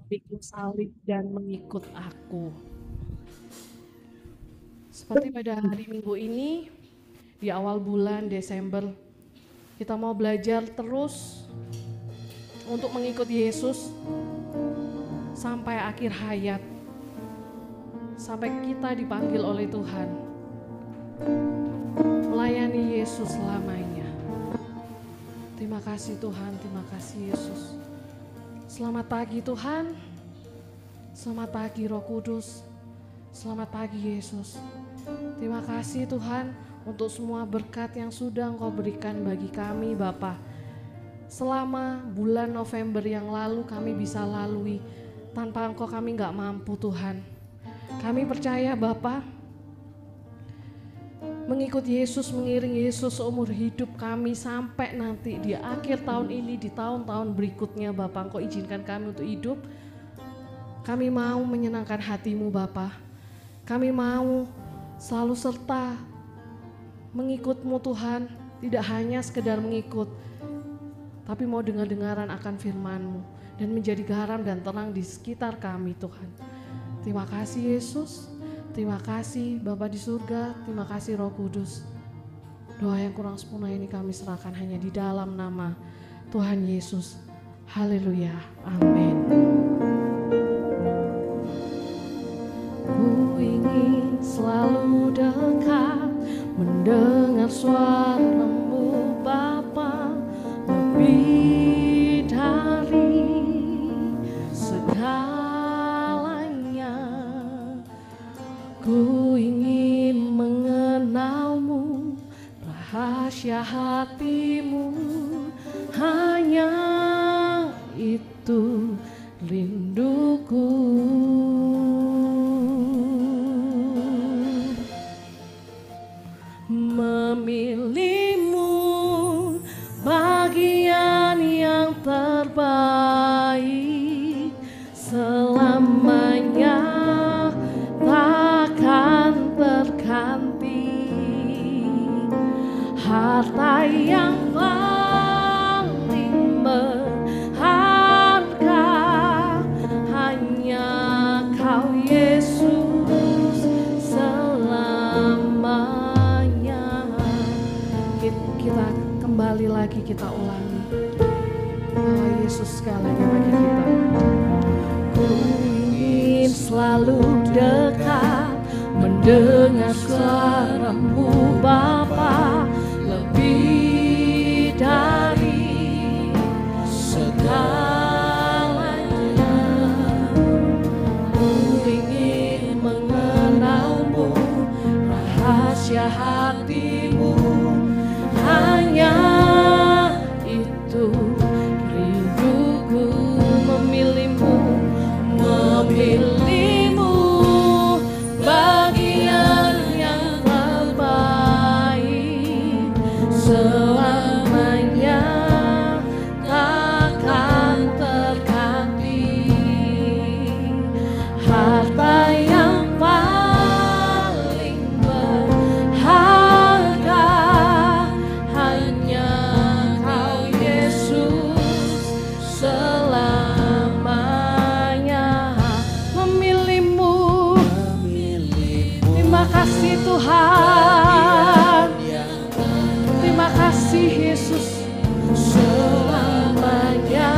pikul salib dan mengikut aku. Seperti pada hari Minggu ini, di awal bulan Desember, kita mau belajar terus untuk mengikuti Yesus sampai akhir hayat, sampai kita dipanggil oleh Tuhan, melayani Yesus selamanya. Terima kasih Tuhan, terima kasih Yesus. Selamat pagi Tuhan, selamat pagi Roh Kudus, selamat pagi Yesus. Terima kasih Tuhan untuk semua berkat yang sudah Engkau berikan bagi kami Bapa. Selama bulan November yang lalu kami bisa lalui, tanpa Engkau kami gak mampu Tuhan. Kami percaya Bapa, mengikut Yesus, mengiring Yesus seumur hidup kami sampai nanti di akhir tahun ini, di tahun-tahun berikutnya Bapa, Engkau izinkan kami untuk hidup. Kami mau menyenangkan hati-Mu Bapa. Kami mau selalu serta mengikut-Mu Tuhan, tidak hanya sekedar mengikut, tapi mau dengar-dengaran akan firman-Mu dan menjadi garam dan terang di sekitar kami Tuhan. Terima kasih Yesus, terima kasih Bapa di surga, terima kasih Roh Kudus. Doa yang kurang sempurna ini kami serahkan hanya di dalam nama Tuhan Yesus. Haleluya, amin. Ku ingin selalu dekat, mendengar suara-Mu Bapa, lebih dari segalanya. Ku ingin mengenal-Mu, rahasia hati-Mu, hanya itu rinduku. Memilih-Mu bagian yang terbaik, selamanya takkan terganti. Harta yang paling berharga hanya Kau Yesus selamanya. Kita kembali lagi, kita ulangi. Oh Yesus segalanya bagi kita. Ku ingin selalu dekat, mendengar suara-Mu Bapa, lebih dari segalanya. Ku ingin mengenal-Mu, rahasia hati-Mu, hanya itu rinduku. Memilih-Mu, memilih-Mu bagian yang terbaik, selamanya takkan terganti. Harta yang paling berharga hanya Kau Yesus selamanya. Memilih-Mu, terima kasih Tuhan, terima kasih Yesus. Selamanya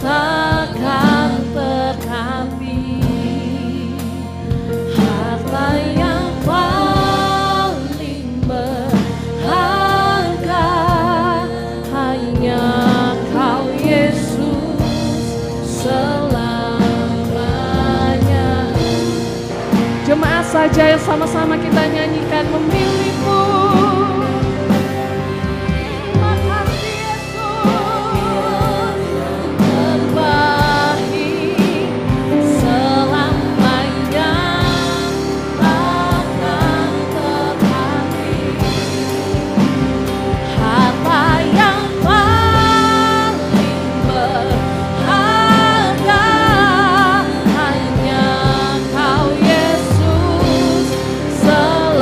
takkan terganti. Harta yang paling berharga hanya Kau Yesus selamanya. Jemaat saja yang sama-sama kita nyanyikan, memilih-Mu. Terima kasih Yesus, terbaik selamanya takkan terganti. Harta yang paling berharga hanya Kau Yesus selamanya.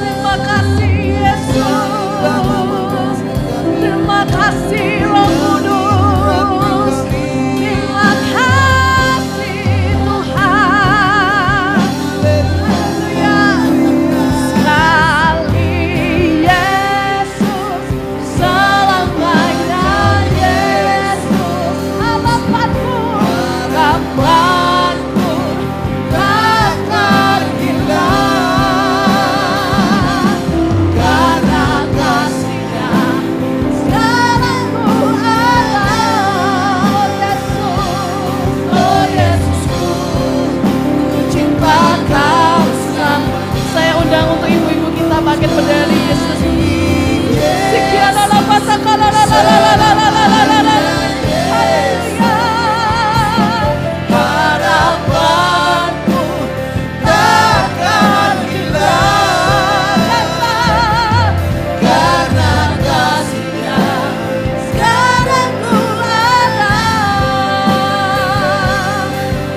Terima kasih Yesus, terima kasih Roh Kudus, terima kasih Tuhan. Haleluya. Sekali Yesus, selamanya Yesus, harapanku, harapanku takkan hilang, karena kasih-Nya sekarang ku ada. Oh Yesusku, ku cinta Kau sama. Saya undang untuk ibu-ibu kita bangkit berdiri. Yesus, sekian dalam masa haleluya. Harapanku takkan hilang, karena kasih-Nya sekarang ku ada.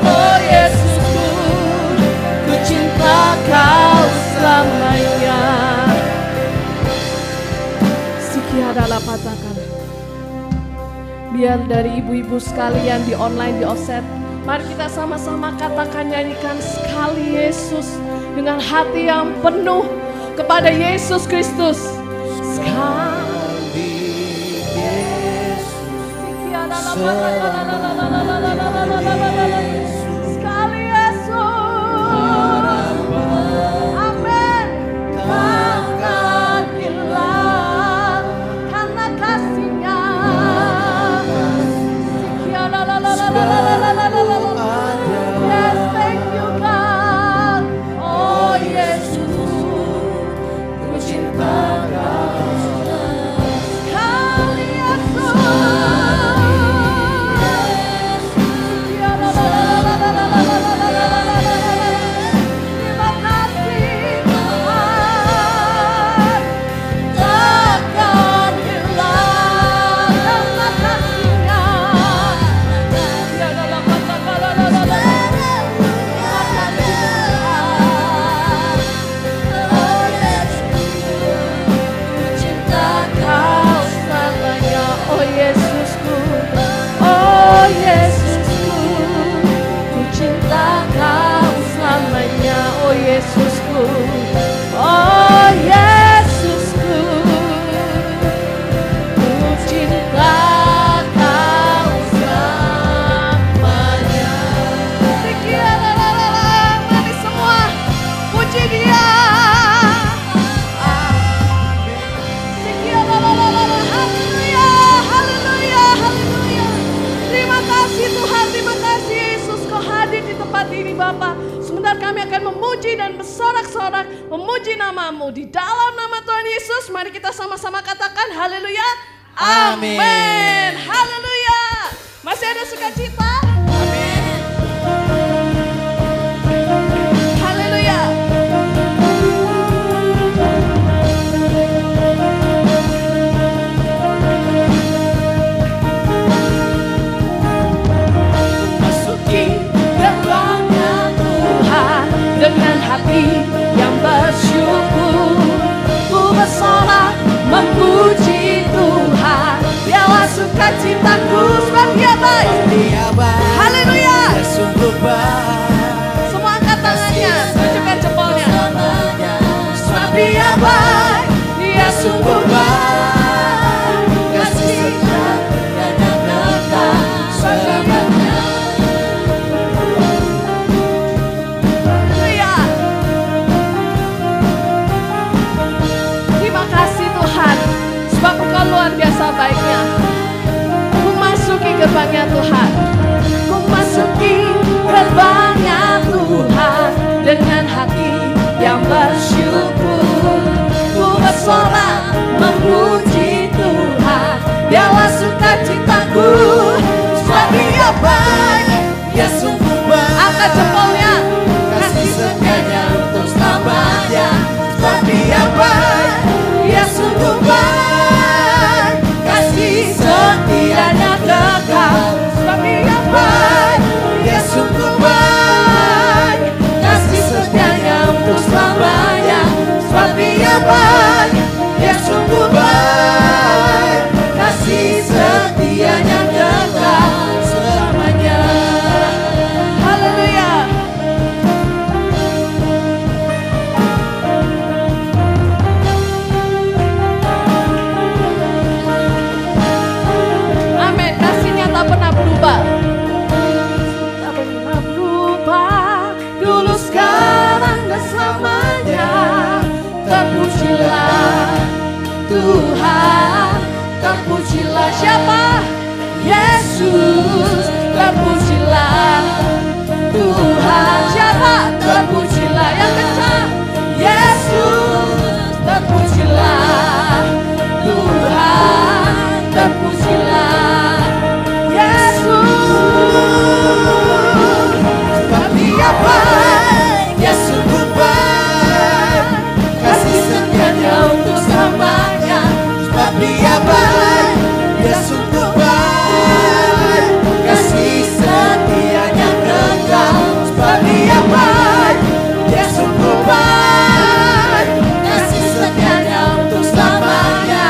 Oh Yesusku, ku cinta Kau selamanya. Adalah katakan, biar dari ibu-ibu sekalian di online, di offset, mari kita sama-sama katakan, nyanyikan sekali Yesus dengan hati yang penuh kepada Yesus Kristus. Sekali Yesus, sekali Yesus, amin. Takkan hilang karena kasih-Nya. Yes, thank you God. Oh Yesus, ku cinta Kau sekali Yesus. Terima kasih Tuhan, takkan hilang karena kasih-Nya. Ku cinta Kau selamanya. Oh Yesusku, oh Yesusku, ku cinta Kau selamanya. Oh Yesusku, oh Yesusku, ku cinta Kau selamanya. Mari semua puji Dia. Haleluya, haleluya, haleluya. Terima kasih Tuhan, terima kasih Yesus, Kau hadir di tempat ini Bapa. Sebentar kami akan memuji dan bersorak-sorak memuji nama-Mu. Di dalam nama Tuhan Yesus, mari kita sama-sama katakan haleluya. Amin. Haleluya. Masih ada sukacita? Amin. Haleluya. Masuki gerbangnya Tuhan dengan hati yang bersyukur, ku bersorak memuji Tuhan. Biarlah sukacitaku sebab Dia baik. Haleluya. Semua angkat tangannya, tunjukkan jempolnya. Sebab Dia baik, Dia sungguh baik. Kasih-Nya yang kekal selamanya. Haleluya. Terima kasih Tuhan, sebab Engkau luar biasa baiknya. Ku masuki gerbangnya Tuhan, ku masuki gerbangnya Tuhan dengan hati yang bersyukur, ku bersorak memuji Tuhan. Biarlah sukacitaku sebab Dia baik, Dia sungguh baik. Angkat jempolnya, kasih setianya untuk selamanya. Sebab Dia baik, Dia sungguh baik. Kasih setianya kekal. Sebab Dia baik, Dia sungguh baik. Kasih terpujilah Tuhan, terpujilah siapa? Yesus, terpujilah Tuhan. Siapa? Terpujilah yang kencang. Yesus, terpujilah Tuhan, terpujilah Yesus. Sebab Dia baik, Dia sungguh baik, kasih setianya untuk selamanya. Sebab Dia baik, Dia sungguh baik, kasih setianya kekal. Sebab Dia baik, Dia sungguh baik, kasih setianya untuk selamanya.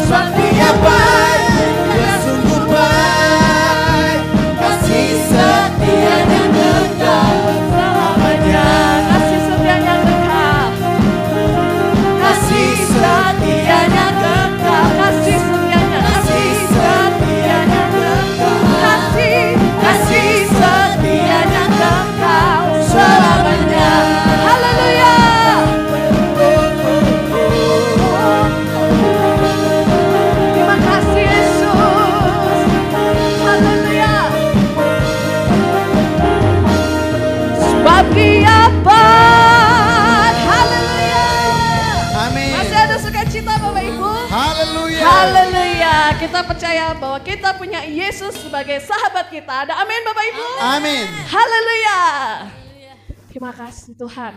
Sebab Dia baik, Dia sungguh baik, kasih setianya kekal selamanya. Kasih setianya kekal, kasih setianya kekal, kasih setianya, kasih setianya kekal, kasih setianya kekal selamanya. Haleluya. Terima kasih Yesus. Haleluya. Sebab Dia baik. Haleluya. Amin. Masih ada sukacita Bapak Ibu? Haleluya. Haleluya. Kita percaya bahwa kita punya Yesus sebagai sahabat kita. Ada amin Bapak Ibu? Amin. Haleluya. Terima kasih Tuhan.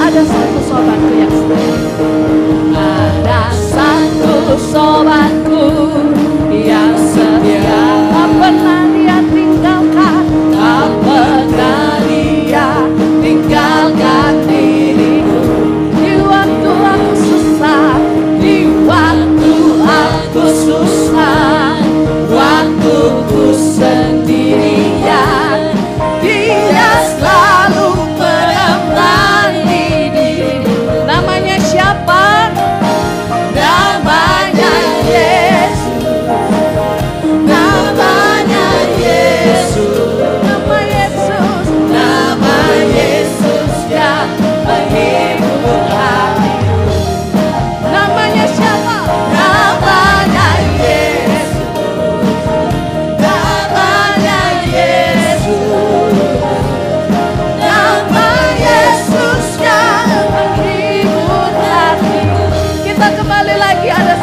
Ada satu sobatku yang setia. Ada satu sobatku yang setia, tak pernah dia tinggalkan, tak pernah dia tinggalkan diriku. Di waktu aku susah, di waktu aku susah, waktu ku sendirian, Dia selalu menemani diriku. Namanya siapa? Namanya Yesus. Namanya Yesus. Nama Yesus. Nama Yesus yang menghibur hatiku. Namanya siapa? Namanya Yesus. Namanya Yesus. Nama Yesus yang menghibur hatiku. Kita kembali lagi, ada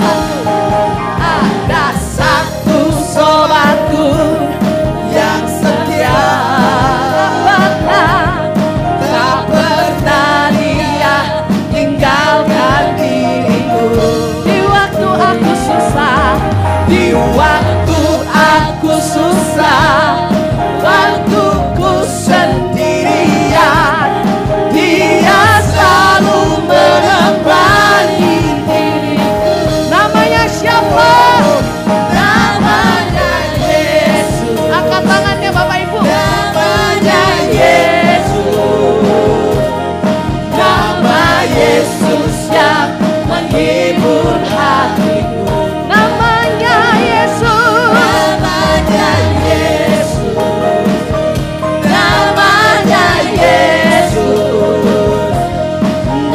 satu sobatku yang setia, tak pernah dia tinggalkan diriku. Di waktu aku susah, di waktu aku susah, waktu ku sendirian, Dia selalu menemani diriku. Namanya siapa? Namanya Yesus. Angkat tangannya Bapak Ibu. Namanya Yesus. Nama Yesus yang menghibur hatiku. Namanya Yesus. Namanya Yesus. Namanya Yesus.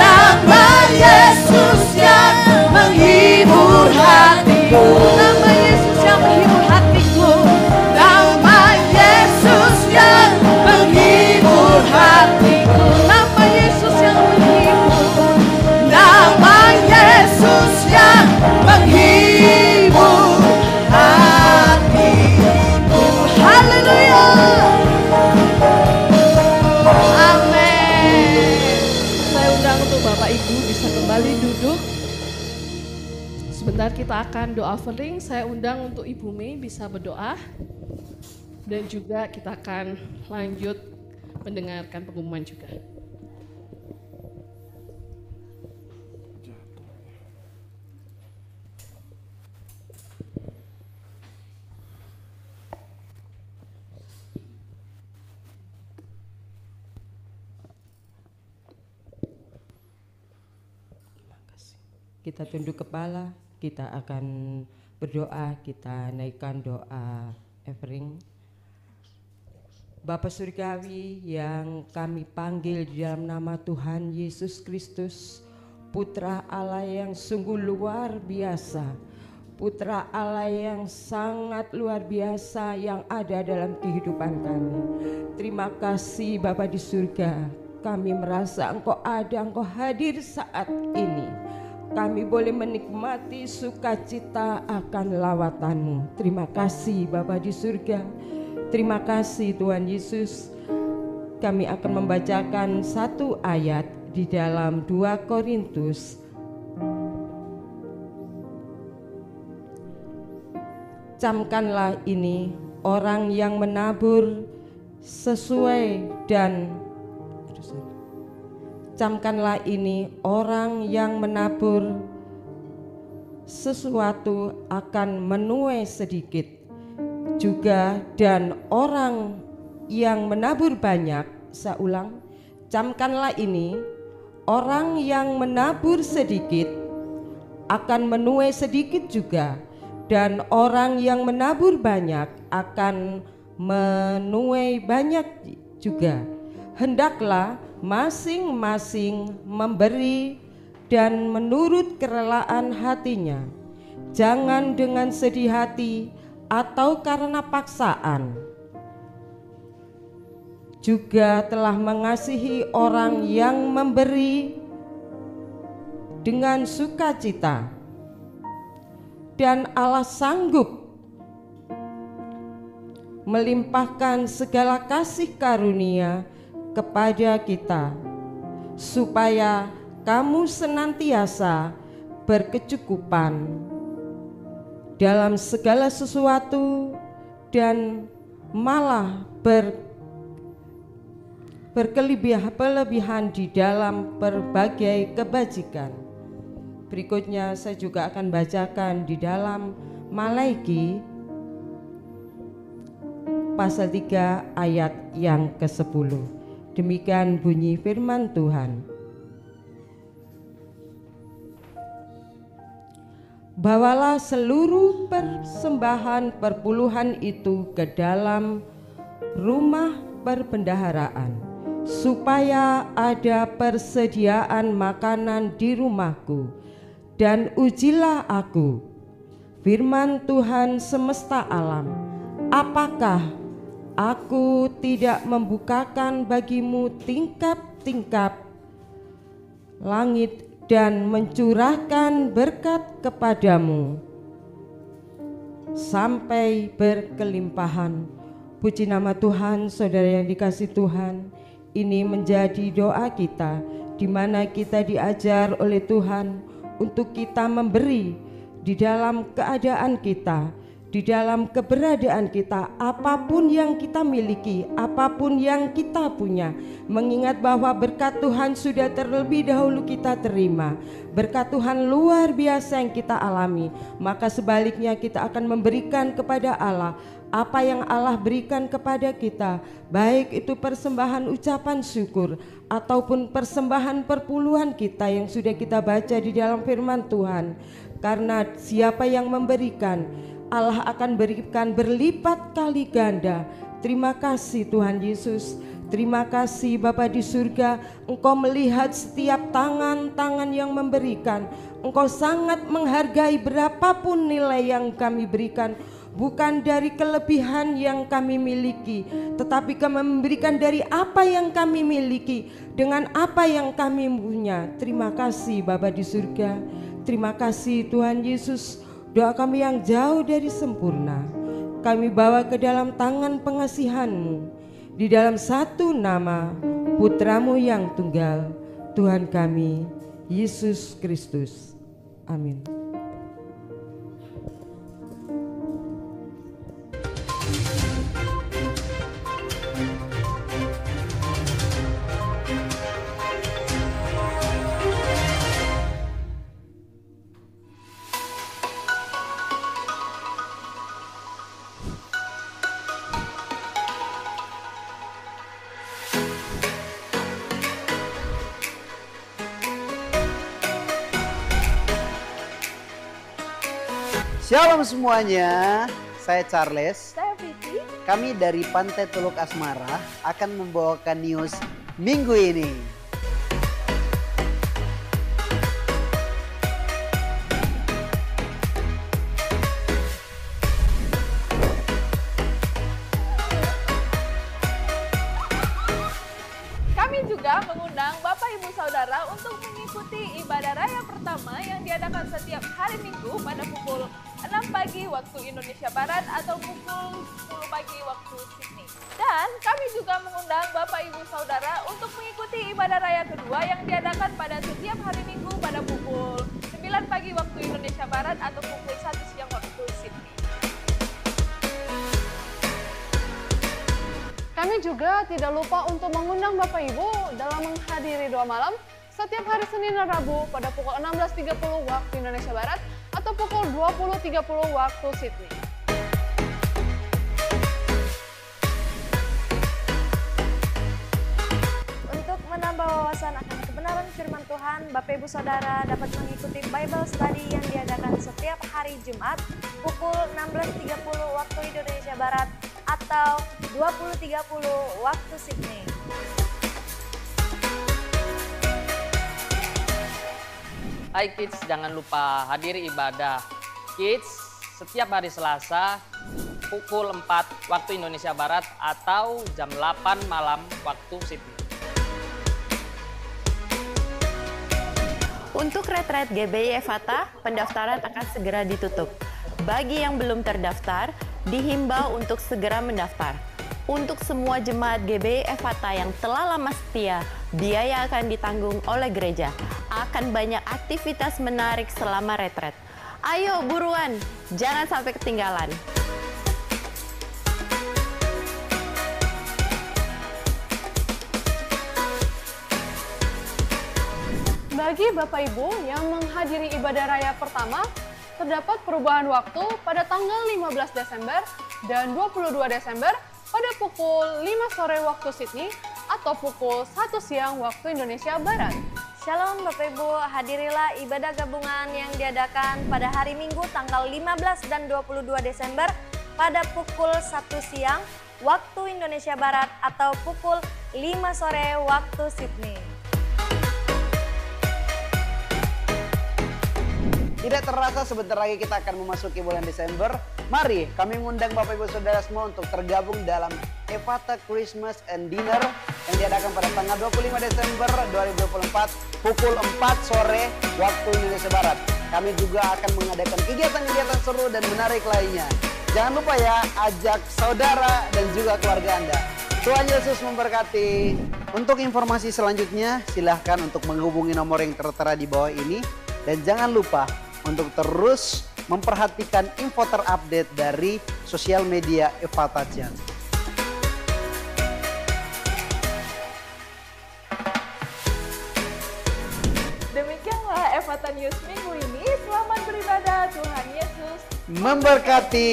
Nama Yesus yang menghibur hatiku. Nama Yesus yang menghibur hatiku. Nama Yesus yang menghibur hatiku. Nama Yesus yang menghibur. Nama Yesus yang menghibur hatiku. Haleluya. Amin. Saya undang untuk Bapak Ibu bisa kembali duduk. Sebentar kita akan doa offering. Saya undang untuk Ibu Mei bisa berdoa. Dan juga kita akan lanjut mendengarkan pengumuman juga. kita tunduk kepala, kita akan berdoa, kita naikkan doa offering. Bapa Surgawi yang kami panggil di dalam nama Tuhan Yesus Kristus, Putra Allah yang sungguh luar biasa, Putra Allah yang sangat luar biasa yang ada dalam kehidupan kami. Terima kasih Bapa di surga, kami merasa Engkau ada, Engkau hadir saat ini. Kami boleh menikmati sukacita akan lawatan-Mu. Terima kasih Bapa di surga. Terima kasih Tuhan Yesus. Kami akan membacakan satu ayat di dalam 2 Korintus. Camkanlah ini, orang yang menabur sesuai dan camkanlah ini, orang yang menabur sesuatu akan menuai sedikit juga, dan orang yang menabur banyak, saya ulang, camkanlah ini, orang yang menabur sedikit akan menuai sedikit juga, dan orang yang menabur banyak akan menuai banyak juga. Hendaklah masing-masing memberi dan menurut kerelaan hatinya, jangan dengan sedih hati atau karena paksaan. Juga telah mengasihi orang yang memberi dengan sukacita, dan Allah sanggup melimpahkan segala kasih karunia kepada kita, supaya kamu senantiasa berkecukupan dalam segala sesuatu dan malah berkelebihan di dalam berbagai kebajikan. Berikutnya saya juga akan bacakan di dalam Malaiki pasal 3 ayat yang ke-10. Demikian bunyi firman Tuhan. Bawalah seluruh persembahan perpuluhan itu ke dalam rumah perbendaharaan, supaya ada persediaan makanan di rumahku, dan ujilah aku, firman Tuhan semesta alam, apakah aku tidak membukakan bagimu tingkap-tingkap langit dan mencurahkan berkat kepadamu sampai berkelimpahan. Puji nama Tuhan. Saudara yang dikasihi Tuhan, ini menjadi doa kita, di mana kita diajar oleh Tuhan untuk kita memberi di dalam keadaan kita, di dalam keberadaan kita, apapun yang kita miliki, apapun yang kita punya, mengingat bahwa berkat Tuhan sudah terlebih dahulu kita terima. Berkat Tuhan luar biasa yang kita alami, maka sebaliknya kita akan memberikan kepada Allah apa yang Allah berikan kepada kita, baik itu persembahan ucapan syukur ataupun persembahan perpuluhan kita yang sudah kita baca di dalam firman Tuhan. Karena siapa yang memberikan, Allah akan berikan berlipat kali ganda. Terima kasih Tuhan Yesus. Terima kasih Bapa di surga, Engkau melihat setiap tangan-tangan yang memberikan. Engkau sangat menghargai berapapun nilai yang kami berikan, bukan dari kelebihan yang kami miliki, tetapi kami memberikan dari apa yang kami miliki, dengan apa yang kami punya. Terima kasih Bapa di surga. Terima kasih Tuhan Yesus. Doa kami yang jauh dari sempurna kami bawa ke dalam tangan pengasihan-Mu, di dalam satu nama Putra-Mu yang tunggal, Tuhan kami Yesus Kristus. Amin. Shalom semuanya, saya Charles. Saya Vicky. Kami dari Pantai Teluk Asmara akan membawakan news minggu ini. Kami juga mengundang Bapak Ibu Saudara untuk mengikuti ibadah raya pertama yang diadakan setiap hari Minggu pada pukul 6 pagi waktu Indonesia Barat atau pukul 10 pagi waktu Sydney. Dan kami juga mengundang Bapak Ibu Saudara untuk mengikuti ibadah raya kedua yang diadakan pada setiap hari Minggu pada pukul 9 pagi waktu Indonesia Barat atau pukul 1 siang waktu Sydney. Kami juga tidak lupa untuk mengundang Bapak Ibu dalam menghadiri doa malam setiap hari Senin dan Rabu pada pukul 16.30 waktu Indonesia Barat atau pukul 20.30 waktu Sydney. Untuk menambah wawasan akan kebenaran firman Tuhan, Bapak Ibu Saudara dapat mengikuti Bible Study yang diadakan setiap hari Jumat pukul 16.30 waktu Indonesia Barat atau 20.30 waktu Sydney. Hai kids, jangan lupa hadiri ibadah kids setiap hari Selasa pukul 4 waktu Indonesia Barat atau jam 8 malam waktu Sydney. Untuk retret GBI Evata, pendaftaran akan segera ditutup. Bagi yang belum terdaftar, dihimbau untuk segera mendaftar. Untuk semua jemaat GBI Evata yang telah lama setia, biaya akan ditanggung oleh gereja. Akan banyak aktivitas menarik selama retret. Ayo buruan, jangan sampai ketinggalan. Bagi Bapak Ibu yang menghadiri ibadah raya pertama, terdapat perubahan waktu pada tanggal 15 Desember dan 22 Desember pada pukul 5 sore waktu Sydney atau pukul 1 siang waktu Indonesia Barat. Shalom Bapak Ibu, hadirilah ibadah gabungan yang diadakan pada hari Minggu tanggal 15 dan 22 Desember pada pukul 1 siang waktu Indonesia Barat atau pukul 5 sore waktu Sydney. Tidak terasa sebentar lagi kita akan memasuki bulan Desember. Mari kami mengundang Bapak Ibu Saudara semua untuk tergabung dalam Evata Christmas and Dinner yang diadakan pada tanggal 25 Desember 2024 pukul 4 sore waktu Indonesia Barat. Kami juga akan mengadakan kegiatan-kegiatan seru dan menarik lainnya. Jangan lupa ya, ajak saudara dan juga keluarga Anda. Tuhan Yesus memberkati. Untuk informasi selanjutnya, silahkan untuk menghubungi nomor yang tertera di bawah ini. Dan jangan lupa untuk terus memperhatikan info terupdate dari sosial media Evata Church. Demikianlah Evata News minggu ini. Selamat beribadah, Tuhan Yesus memberkati.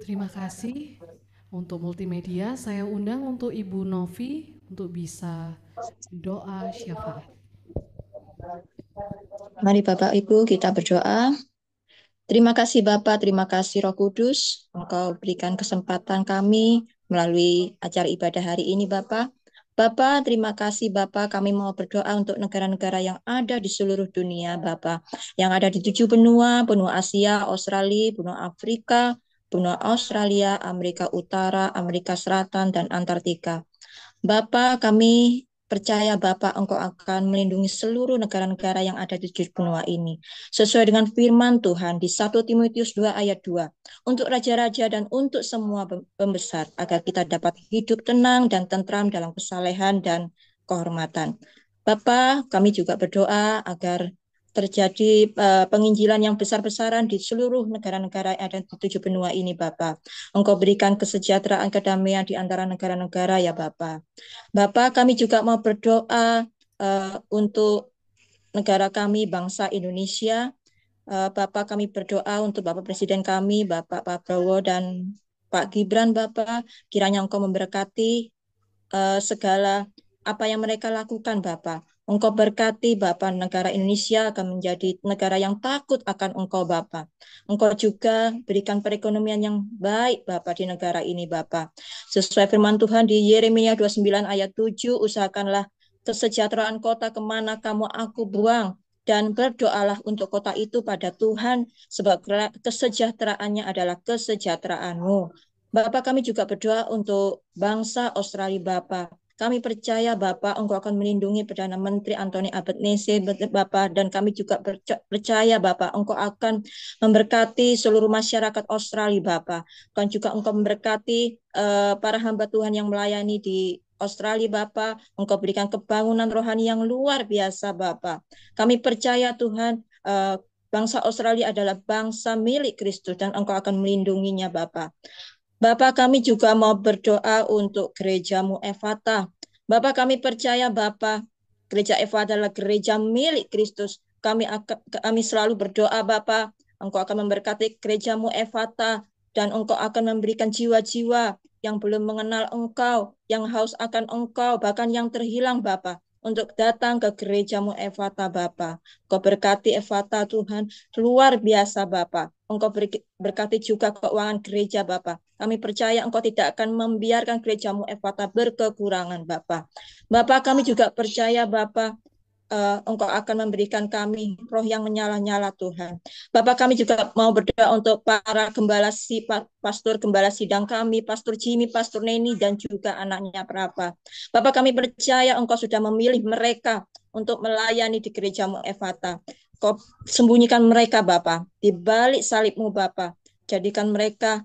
Terima kasih untuk multimedia. Saya undang untuk Ibu Novi untuk bisa doa syafaat. Mari Bapak Ibu kita berdoa. Terima kasih Bapak, terima kasih Roh Kudus. Engkau berikan kesempatan kami melalui acara ibadah hari ini Bapak. Bapak, terima kasih Bapak, kami mau berdoa untuk negara-negara yang ada di seluruh dunia Bapak. Yang ada di 7 benua, benua Asia, Australia, benua Afrika, benua Australia, Amerika Utara, Amerika Selatan, dan Antartika. Bapak, kami percaya Bapak Engkau akan melindungi seluruh negara-negara yang ada di 7 benua ini. Sesuai dengan firman Tuhan di 1 Timotius 2 ayat 2. Untuk raja-raja dan untuk semua pembesar, agar kita dapat hidup tenang dan tentram dalam kesalehan dan kehormatan. Bapak, kami juga berdoa agar terjadi penginjilan yang besar-besaran di seluruh negara-negara yang ada di 7 benua ini Bapak. Engkau berikan kesejahteraan, kedamaian di antara negara-negara ya Bapak. Bapak, kami juga mau berdoa untuk negara kami, bangsa Indonesia. Bapak, kami berdoa untuk Bapak Presiden kami, Bapak Prabowo dan Pak Gibran Bapak, kiranya Engkau memberkati segala apa yang mereka lakukan Bapak. Engkau berkati Bapak, negara Indonesia akan menjadi negara yang takut akan Engkau Bapak. Engkau juga berikan perekonomian yang baik Bapak di negara ini Bapak. Sesuai firman Tuhan di Yeremia 29 ayat 7, usahakanlah kesejahteraan kota kemana kamu aku buang, dan berdoalah untuk kota itu pada Tuhan, sebab kesejahteraannya adalah kesejahteraanmu. Bapak, kami juga berdoa untuk bangsa Australia Bapak. Kami percaya Bapak, Engkau akan melindungi Perdana Menteri Anthony Albanese Bapak, dan kami juga percaya Bapak, Engkau akan memberkati seluruh masyarakat Australia Bapak. Dan juga Engkau memberkati para hamba Tuhan yang melayani di Australia Bapak. Engkau berikan kebangunan rohani yang luar biasa Bapak. Kami percaya Tuhan, bangsa Australia adalah bangsa milik Kristus dan Engkau akan melindunginya Bapak. Bapak, kami juga mau berdoa untuk gerejamu Ephata. Bapak, kami percaya Bapak, gereja Ephata adalah gereja milik Kristus. Kami selalu berdoa Bapak, Engkau akan memberkati gerejamu Ephata, dan Engkau akan memberikan jiwa-jiwa yang belum mengenal Engkau, yang haus akan Engkau, bahkan yang terhilang Bapak, untuk datang ke gerejamu Ephata Bapak. Engkau berkati Ephata Tuhan, luar biasa Bapak. Engkau berkati juga keuangan gereja Bapak. Kami percaya Engkau tidak akan membiarkan gerejamu Ephata berkekurangan Bapak. Bapak, kami juga percaya Bapak, Engkau akan memberikan kami roh yang menyala-nyala Tuhan. Bapak, kami juga mau berdoa untuk para pastor gembala sidang kami, Pastor Jimmy, Pastor Neni, dan juga anaknya Prapa. Bapak, kami percaya Engkau sudah memilih mereka untuk melayani di gerejamu Ephata. Kau sembunyikan mereka Bapak di balik salib-Mu Bapak. Jadikan mereka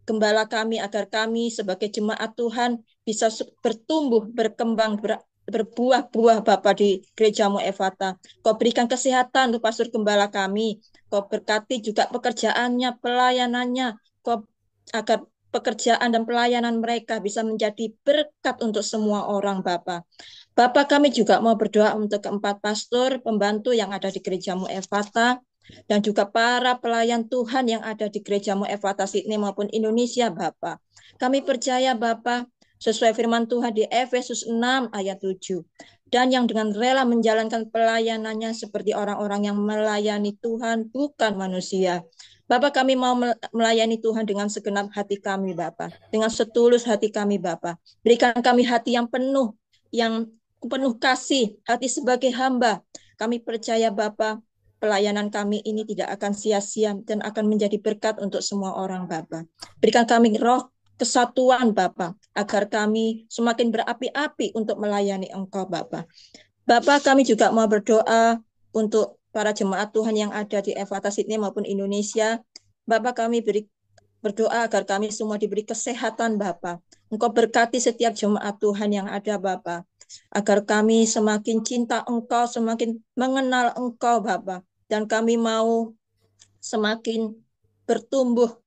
gembala kami, agar kami sebagai jemaat Tuhan bisa bertumbuh, berkembang, berbuah-buah Bapak di gerejamu Ephata. Kau berikan kesehatan untuk pastor gembala kami. Kau berkati juga pekerjaannya, pelayanannya. Kau agar pekerjaan dan pelayanan mereka bisa menjadi berkat untuk semua orang Bapak. Bapak, kami juga mau berdoa untuk keempat pastor, pembantu yang ada di gerejamu Ephata, dan juga para pelayan Tuhan yang ada di gerejamu Ephata Sydney maupun Indonesia Bapak. Kami percaya Bapak, sesuai firman Tuhan di Efesus 6 ayat 7, dan yang dengan rela menjalankan pelayanannya seperti orang-orang yang melayani Tuhan, bukan manusia. Bapak, kami mau melayani Tuhan dengan segenap hati kami Bapak, dengan setulus hati kami Bapak. Berikan kami hati yang penuh kasih, hati sebagai hamba. Kami percaya Bapak, pelayanan kami ini tidak akan sia-sia dan akan menjadi berkat untuk semua orang Bapak. Berikan kami roh kesatuan Bapak, agar kami semakin berapi-api untuk melayani Engkau Bapak. Bapak, kami juga mau berdoa untuk para jemaat Tuhan yang ada di Ephata Sydney maupun Indonesia. Bapak, kami berdoa agar kami semua diberi kesehatan Bapak. Engkau berkati setiap jemaat Tuhan yang ada Bapak, agar kami semakin cinta Engkau, semakin mengenal Engkau Bapak, dan kami mau semakin bertumbuh,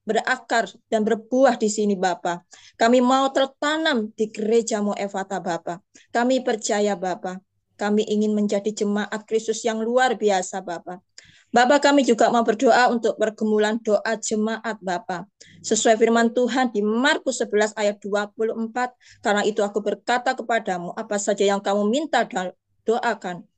berakar, dan berbuah di sini Bapak. Kami mau tertanam di gerejamu Ephata Bapak. Kami percaya Bapak, kami ingin menjadi jemaat Kristus yang luar biasa Bapak. Bapak, kami juga mau berdoa untuk pergumulan doa jemaat Bapak. Sesuai firman Tuhan di Markus 11 ayat 24, karena itu aku berkata kepadamu, apa saja yang kamu minta dan doakan,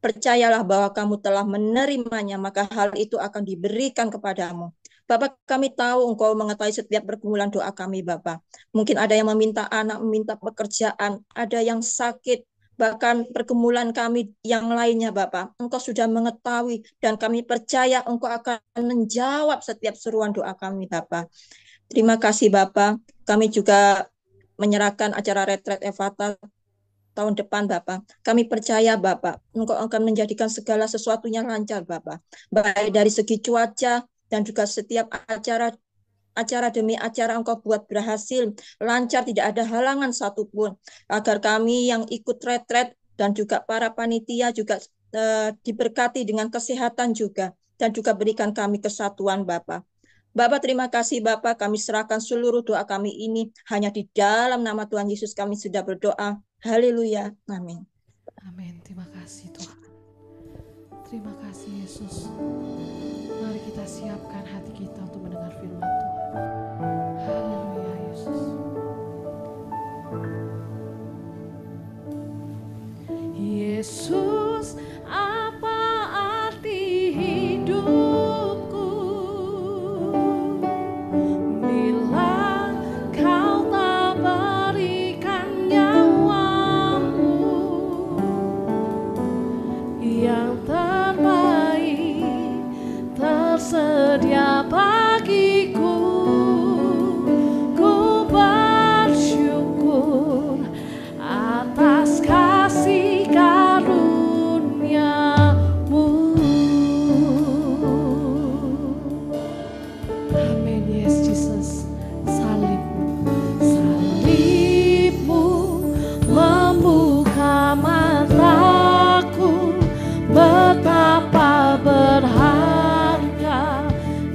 percayalah bahwa kamu telah menerimanya, maka hal itu akan diberikan kepadamu. Bapak, kami tahu Engkau mengetahui setiap pergumulan doa kami Bapak. Mungkin ada yang meminta anak, meminta pekerjaan, ada yang sakit, bahkan pergumulan kami yang lainnya Bapak. Engkau sudah mengetahui dan kami percaya Engkau akan menjawab setiap seruan doa kami Bapak. Terima kasih Bapak. Kami juga menyerahkan acara retret Ephata tahun depan Bapak. Kami percaya Bapak, Engkau akan menjadikan segala sesuatunya lancar Bapak. Baik dari segi cuaca dan juga setiap acara demi acara Engkau buat berhasil, lancar, tidak ada halangan satupun. Agar kami yang ikut retret dan juga para panitia juga diberkati dengan kesehatan juga, dan juga berikan kami kesatuan Bapak. Bapak, terima kasih Bapak, kami serahkan seluruh doa kami ini hanya di dalam nama Tuhan Yesus kami sudah berdoa. Haleluya. Amin. Amin. Terima kasih Tuhan. Terima kasih Yesus. Mari kita siapkan hati kita untuk mendengar firman Tuhan.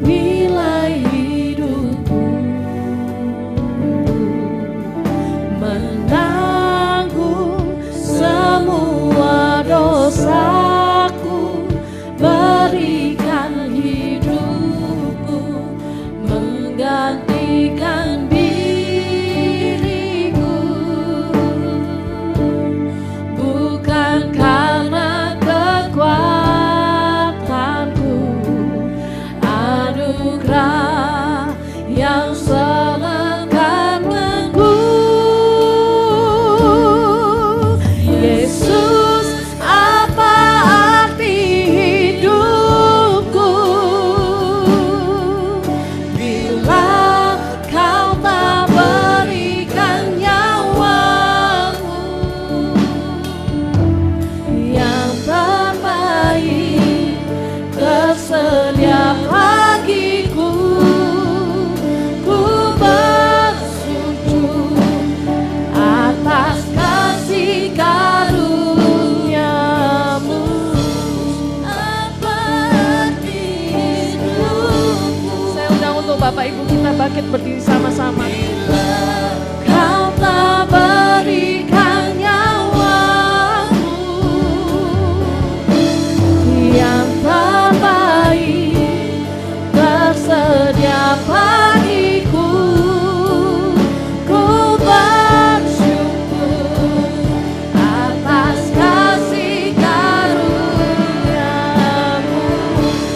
nilai hidupku, menanggung semua dosaku, berikan hidupku, menggantikan diriku, bukan karena kekuatanku, anugerah yang selengkapkanku. Yesus, apa arti hidupku bila kau tak berikan nyawamu yang terbaik, tersedia bagiku. Ku bersujud atas kasih karuniamu. Apa arti hidupku? Saya undang untuk Bapak Ibu kita bangkit berdiri sama-sama. Kau tak berikan nyawamu yang terbaik, tersedia bagiku. Ku bersyukur atas kasih karuniamu.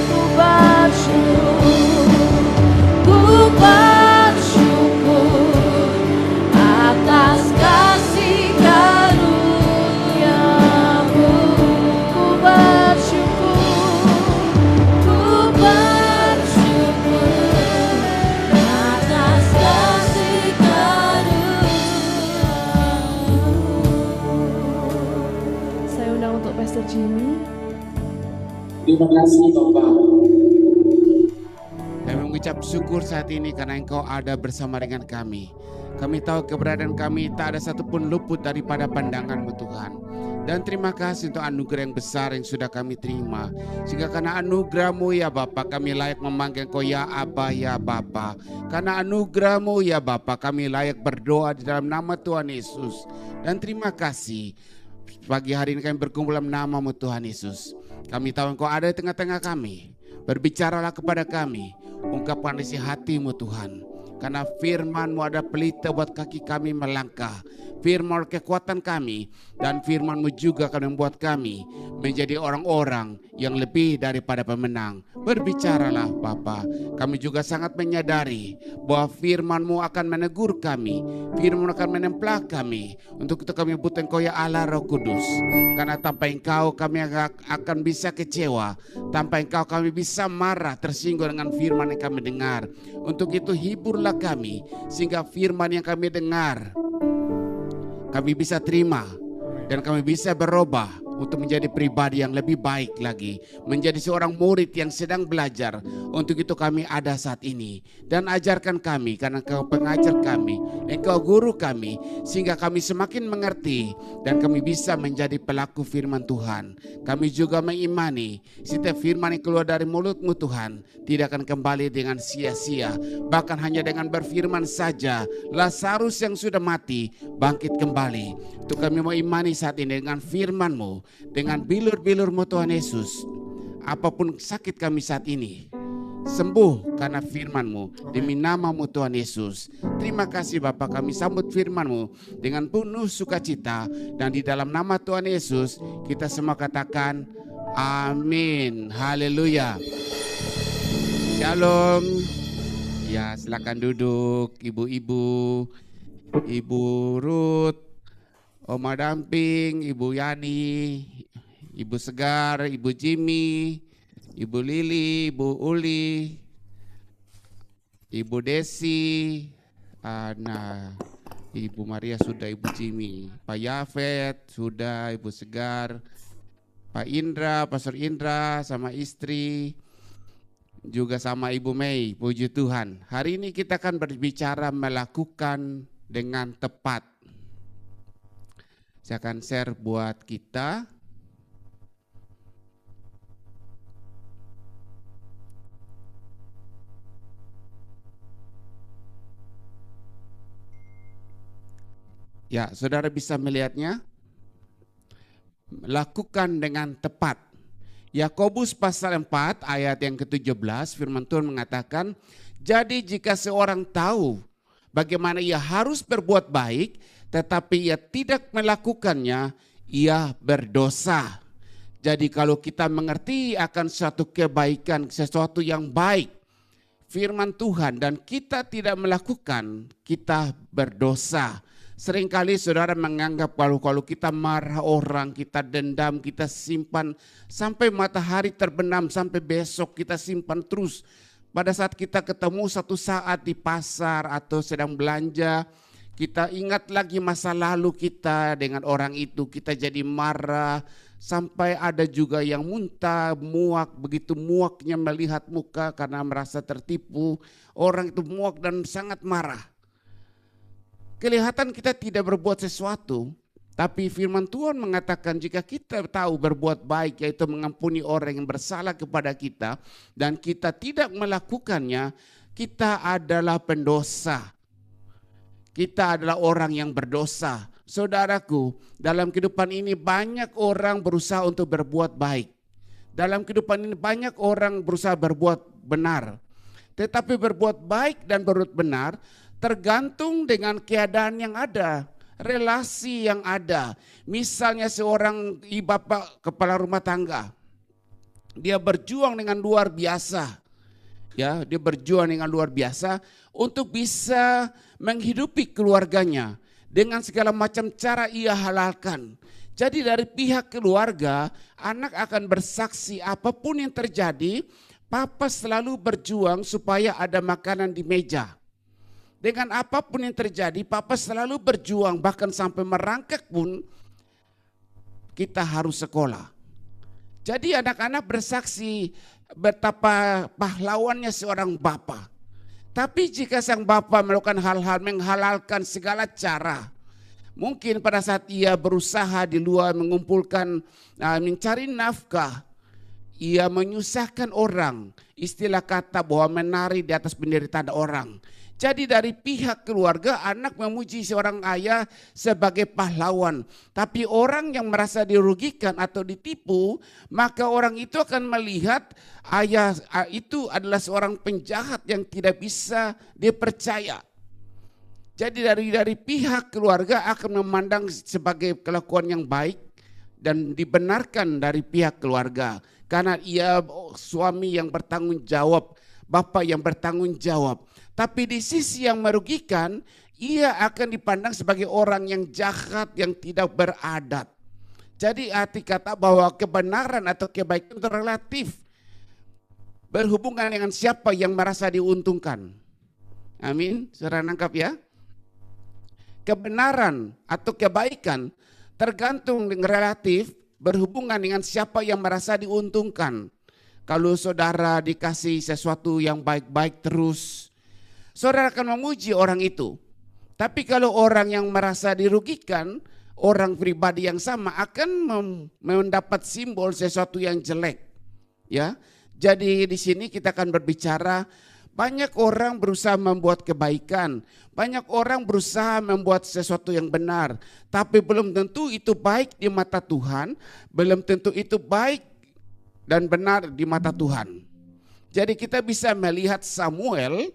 Ku bersyukur atas kasih karuniamu. Ku bersyukur atas kasih karuniamu. Saya undang untuk Pastor Jimmy. Terima kasih Bapak. Kami mengucap syukur saat ini karena Engkau ada bersama dengan kami. Kami tahu keberadaan kami tak ada satupun luput daripada pandangan-Mu Tuhan. Dan terima kasih untuk anugerah yang besar yang sudah kami terima. Sehingga karena anugerah-Mu ya Bapa, kami layak memanggil Engkau ya Abba ya Bapa. Karena anugerah-Mu ya Bapa, kami layak berdoa di dalam nama Tuhan Yesus. Dan terima kasih pagi hari ini kami berkumpul dalam nama-Mu Tuhan Yesus. Kami tahu Engkau ada di tengah-tengah kami. Berbicaralah kepada kami, ungkapkan isi hati-Mu Tuhan. Karena firman-Mu ada pelita buat kaki kami melangkah. Firman kekuatan kami, dan firman-Mu juga akan membuat kami menjadi orang-orang yang lebih daripada pemenang. Berbicaralah Bapa. Kami juga sangat menyadari bahwa firman-Mu akan menegur kami, firman akan menemplah kami. Untuk itu kami butuh Engkau ya Allah Roh Kudus. Karena tanpa Engkau kami akan bisa kecewa, tanpa Engkau kami bisa marah, tersinggung dengan firman yang kami dengar. Untuk itu hiburlah kami, sehingga firman yang kami dengar kami bisa terima, dan kami bisa berubah untuk menjadi pribadi yang lebih baik lagi, menjadi seorang murid yang sedang belajar. Untuk itu kami ada saat ini, dan ajarkan kami karena Engkau pengajar kami, Engkau guru kami, sehingga kami semakin mengerti dan kami bisa menjadi pelaku firman Tuhan. Kami juga mengimani setiap firman yang keluar dari mulut-Mu Tuhan tidak akan kembali dengan sia-sia, bahkan hanya dengan berfirman saja Lazarus yang sudah mati bangkit kembali. Itu kami mau imani saat ini dengan firman-Mu, dengan bilur-bilur-Mu Tuhan Yesus. Apapun sakit kami saat ini, sembuh karena firman-Mu, demi nama-Mu Tuhan Yesus. Terima kasih Bapa, kami sambut firman-Mu dengan penuh sukacita, dan di dalam nama Tuhan Yesus kita semua katakan amin. Haleluya. Shalom. Ya, silakan duduk ibu-ibu, Ibu Ruth, Oma Damping, Ibu Yani, Ibu Segar, Ibu Jimmy, Ibu Lili, Ibu Uli, Ibu Desi, nah Ibu Maria sudah, Ibu Jimmy, Pak Yafet sudah, Ibu Segar, Pak Indra, Pastor Indra sama istri, juga sama Ibu Mei. Puji Tuhan. Hari ini kita akan berbicara melakukan dengan tepat. Saya akan share buat kita. Ya, saudara bisa melihatnya. Lakukan dengan tepat. Yakobus pasal 4 ayat yang ke-17 firman Tuhan mengatakan, jadi jika seorang tahu bagaimana ia harus berbuat baik, tetapi ia tidak melakukannya, ia berdosa. Jadi kalau kita mengerti akan suatu kebaikan, sesuatu yang baik, firman Tuhan, dan kita tidak melakukan, kita berdosa. Seringkali saudara menganggap kalau kita marah orang, kita dendam, kita simpan sampai matahari terbenam, sampai besok kita simpan terus. Pada saat kita ketemu satu saat di pasar atau sedang belanja, kita ingat lagi masa lalu kita dengan orang itu, kita jadi marah. Sampai ada juga yang muntah, muak, begitu muaknya melihat muka karena merasa tertipu. Orang itu muak dan sangat marah. Kelihatan kita tidak berbuat sesuatu, tapi firman Tuhan mengatakan jika kita tahu berbuat baik, yaitu mengampuni orang yang bersalah kepada kita, dan kita tidak melakukannya, kita adalah pendosa. Kita adalah orang yang berdosa. Saudaraku, dalam kehidupan ini banyak orang berusaha untuk berbuat baik. Dalam kehidupan ini banyak orang berusaha berbuat benar. Tetapi berbuat baik dan berbuat benar tergantung dengan keadaan yang ada, relasi yang ada. Misalnya seorang bapak kepala rumah tangga, dia berjuang dengan luar biasa. Ya, dia berjuang dengan luar biasa untuk bisa menghidupi keluarganya dengan segala macam cara ia halalkan. Jadi dari pihak keluarga, anak akan bersaksi apapun yang terjadi, papa selalu berjuang supaya ada makanan di meja. Dengan apapun yang terjadi, papa selalu berjuang, bahkan sampai merangkak pun kita harus sekolah. Jadi anak-anak bersaksi betapa pahlawannya seorang bapa. Tapi jika sang bapa melakukan hal-hal menghalalkan segala cara, mungkin pada saat ia berusaha di luar mengumpulkan, mencari nafkah, ia menyusahkan orang, istilah kata bahwa menari di atas penderitaan orang. Jadi dari pihak keluarga anak memuji seorang ayah sebagai pahlawan. Tapi orang yang merasa dirugikan atau ditipu, maka orang itu akan melihat ayah itu adalah seorang penjahat yang tidak bisa dipercaya. Jadi dari pihak keluarga akan memandang sebagai kelakuan yang baik dan dibenarkan dari pihak keluarga. Karena ia suami yang bertanggung jawab, bapak yang bertanggung jawab. Tapi di sisi yang merugikan, ia akan dipandang sebagai orang yang jahat, yang tidak beradat. Jadi arti kata bahwa kebenaran atau kebaikan itu relatif. Berhubungan dengan siapa yang merasa diuntungkan. Amin, saudara nangkap ya. Kebenaran atau kebaikan tergantung dengan relatif, berhubungan dengan siapa yang merasa diuntungkan. Kalau saudara dikasih sesuatu yang baik-baik terus, saudara akan memuji orang itu. Tapi kalau orang yang merasa dirugikan, orang pribadi yang sama akan mendapat simbol sesuatu yang jelek. Ya, jadi di sini kita akan berbicara banyak orang berusaha membuat kebaikan, banyak orang berusaha membuat sesuatu yang benar, tapi belum tentu itu baik di mata Tuhan, belum tentu itu baik dan benar di mata Tuhan. Jadi kita bisa melihat Samuel.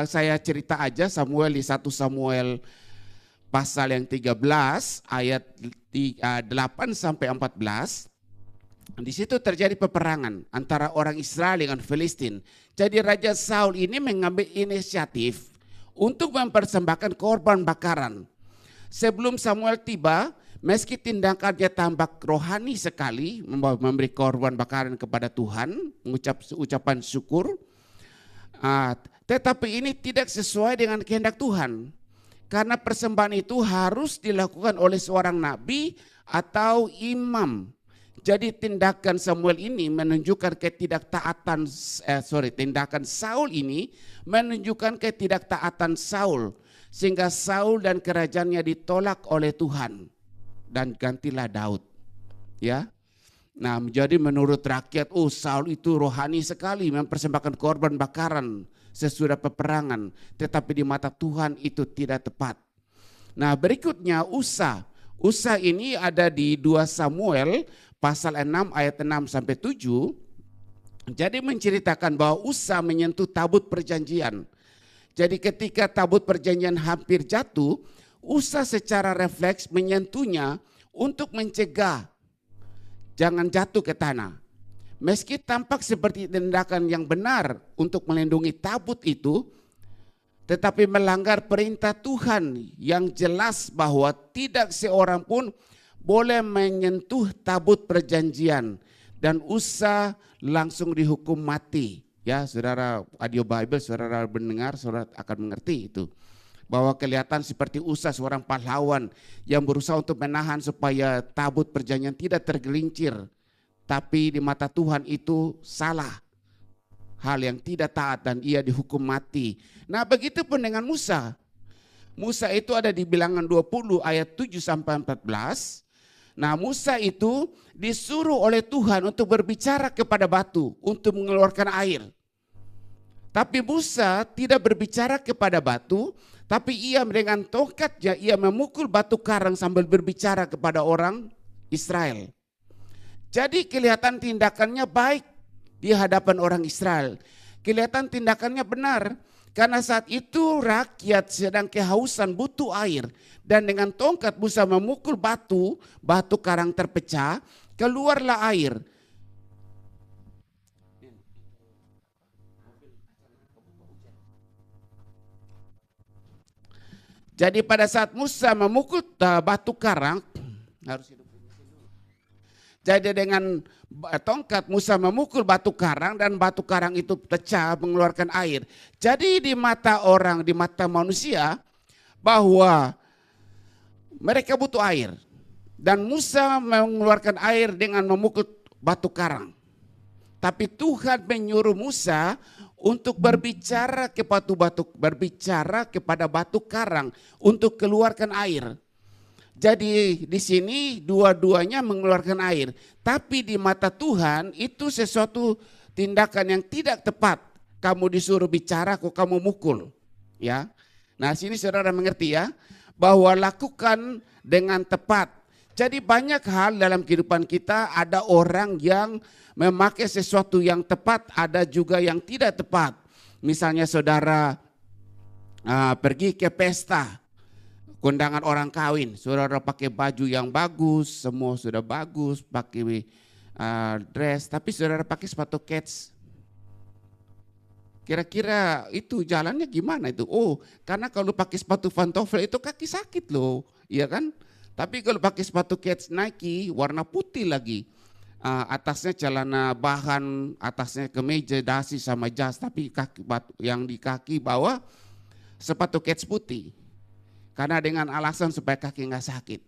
Saya cerita aja Samuel di 1 Samuel pasal yang 13 ayat 8 sampai 14. Di situ terjadi peperangan antara orang Israel dengan Filistin. Jadi Raja Saul ini mengambil inisiatif untuk mempersembahkan korban bakaran. Sebelum Samuel tiba, meski tindakannya tampak rohani sekali, memberi korban bakaran kepada Tuhan, mengucap ucapan syukur, tetapi ini tidak sesuai dengan kehendak Tuhan. Karena persembahan itu harus dilakukan oleh seorang nabi atau imam. Jadi tindakan Samuel ini menunjukkan tindakan Saul ini menunjukkan ketidaktaatan Saul. Sehingga Saul dan kerajaannya ditolak oleh Tuhan. Dan gantilah Daud. Ya. Nah, jadi menurut rakyat, Saul itu rohani sekali mempersembahkan korban bakaran sesudah peperangan, tetapi di mata Tuhan itu tidak tepat. Nah berikutnya Usa. Usa ini ada di 2 Samuel pasal 6 ayat 6 sampai 7. Jadi menceritakan bahwa Usa menyentuh tabut perjanjian. Jadi ketika tabut perjanjian hampir jatuh, Usa secara refleks menyentuhnya untuk mencegah jangan jatuh ke tanah. Meski tampak seperti tindakan yang benar untuk melindungi tabut itu, tetapi melanggar perintah Tuhan yang jelas bahwa tidak seorang pun boleh menyentuh tabut perjanjian, dan Usa langsung dihukum mati. Ya, saudara audio Bible, saudara mendengar, saudara akan mengerti itu. Bahwa kelihatan seperti Usa seorang pahlawan yang berusaha untuk menahan supaya tabut perjanjian tidak tergelincir. Tapi di mata Tuhan itu salah. Hal yang tidak taat dan ia dihukum mati. Nah begitu pun dengan Musa. Musa itu ada di Bilangan 20 ayat 7 sampai 14. Nah Musa itu disuruh oleh Tuhan untuk berbicara kepada batu untuk mengeluarkan air. Tapi Musa tidak berbicara kepada batu, tapi ia dengan tongkatnya ia memukul batu karang sambil berbicara kepada orang Israel. Jadi kelihatan tindakannya baik di hadapan orang Israel. Kelihatan tindakannya benar. Karena saat itu rakyat sedang kehausan butuh air. Dan dengan tongkat Musa memukul batu, batu karang terpecah, keluarlah air. Jadi pada saat Musa memukul batu karang, harus hidup. Jadi dengan tongkat Musa memukul batu karang dan batu karang itu pecah mengeluarkan air. Jadi di mata orang, di mata manusia bahwa mereka butuh air. Dan Musa mengeluarkan air dengan memukul batu karang. Tapi Tuhan menyuruh Musa untuk berbicara kepada batu karang untuk keluarkan air. Jadi di sini dua-duanya mengeluarkan air. Tapi di mata Tuhan itu sesuatu tindakan yang tidak tepat. Kamu disuruh bicara kok kamu mukul. Ya. Nah sini saudara mengerti ya. Bahwa lakukan dengan tepat. Jadi banyak hal dalam kehidupan kita, ada orang yang memakai sesuatu yang tepat, ada juga yang tidak tepat. Misalnya saudara pergi ke pesta, kondangan orang kawin, saudara pakai baju yang bagus, semua sudah bagus, pakai dress, tapi saudara pakai sepatu kets. Kira-kira itu jalannya gimana itu? Oh, karena kalau pakai sepatu pantofel itu kaki sakit loh, iya kan? Tapi kalau pakai sepatu kets Nike warna putih lagi, atasnya celana bahan, atasnya kemeja dasi sama jas, tapi yang di kaki bawah sepatu kets putih. Karena dengan alasan supaya kaki nggak sakit.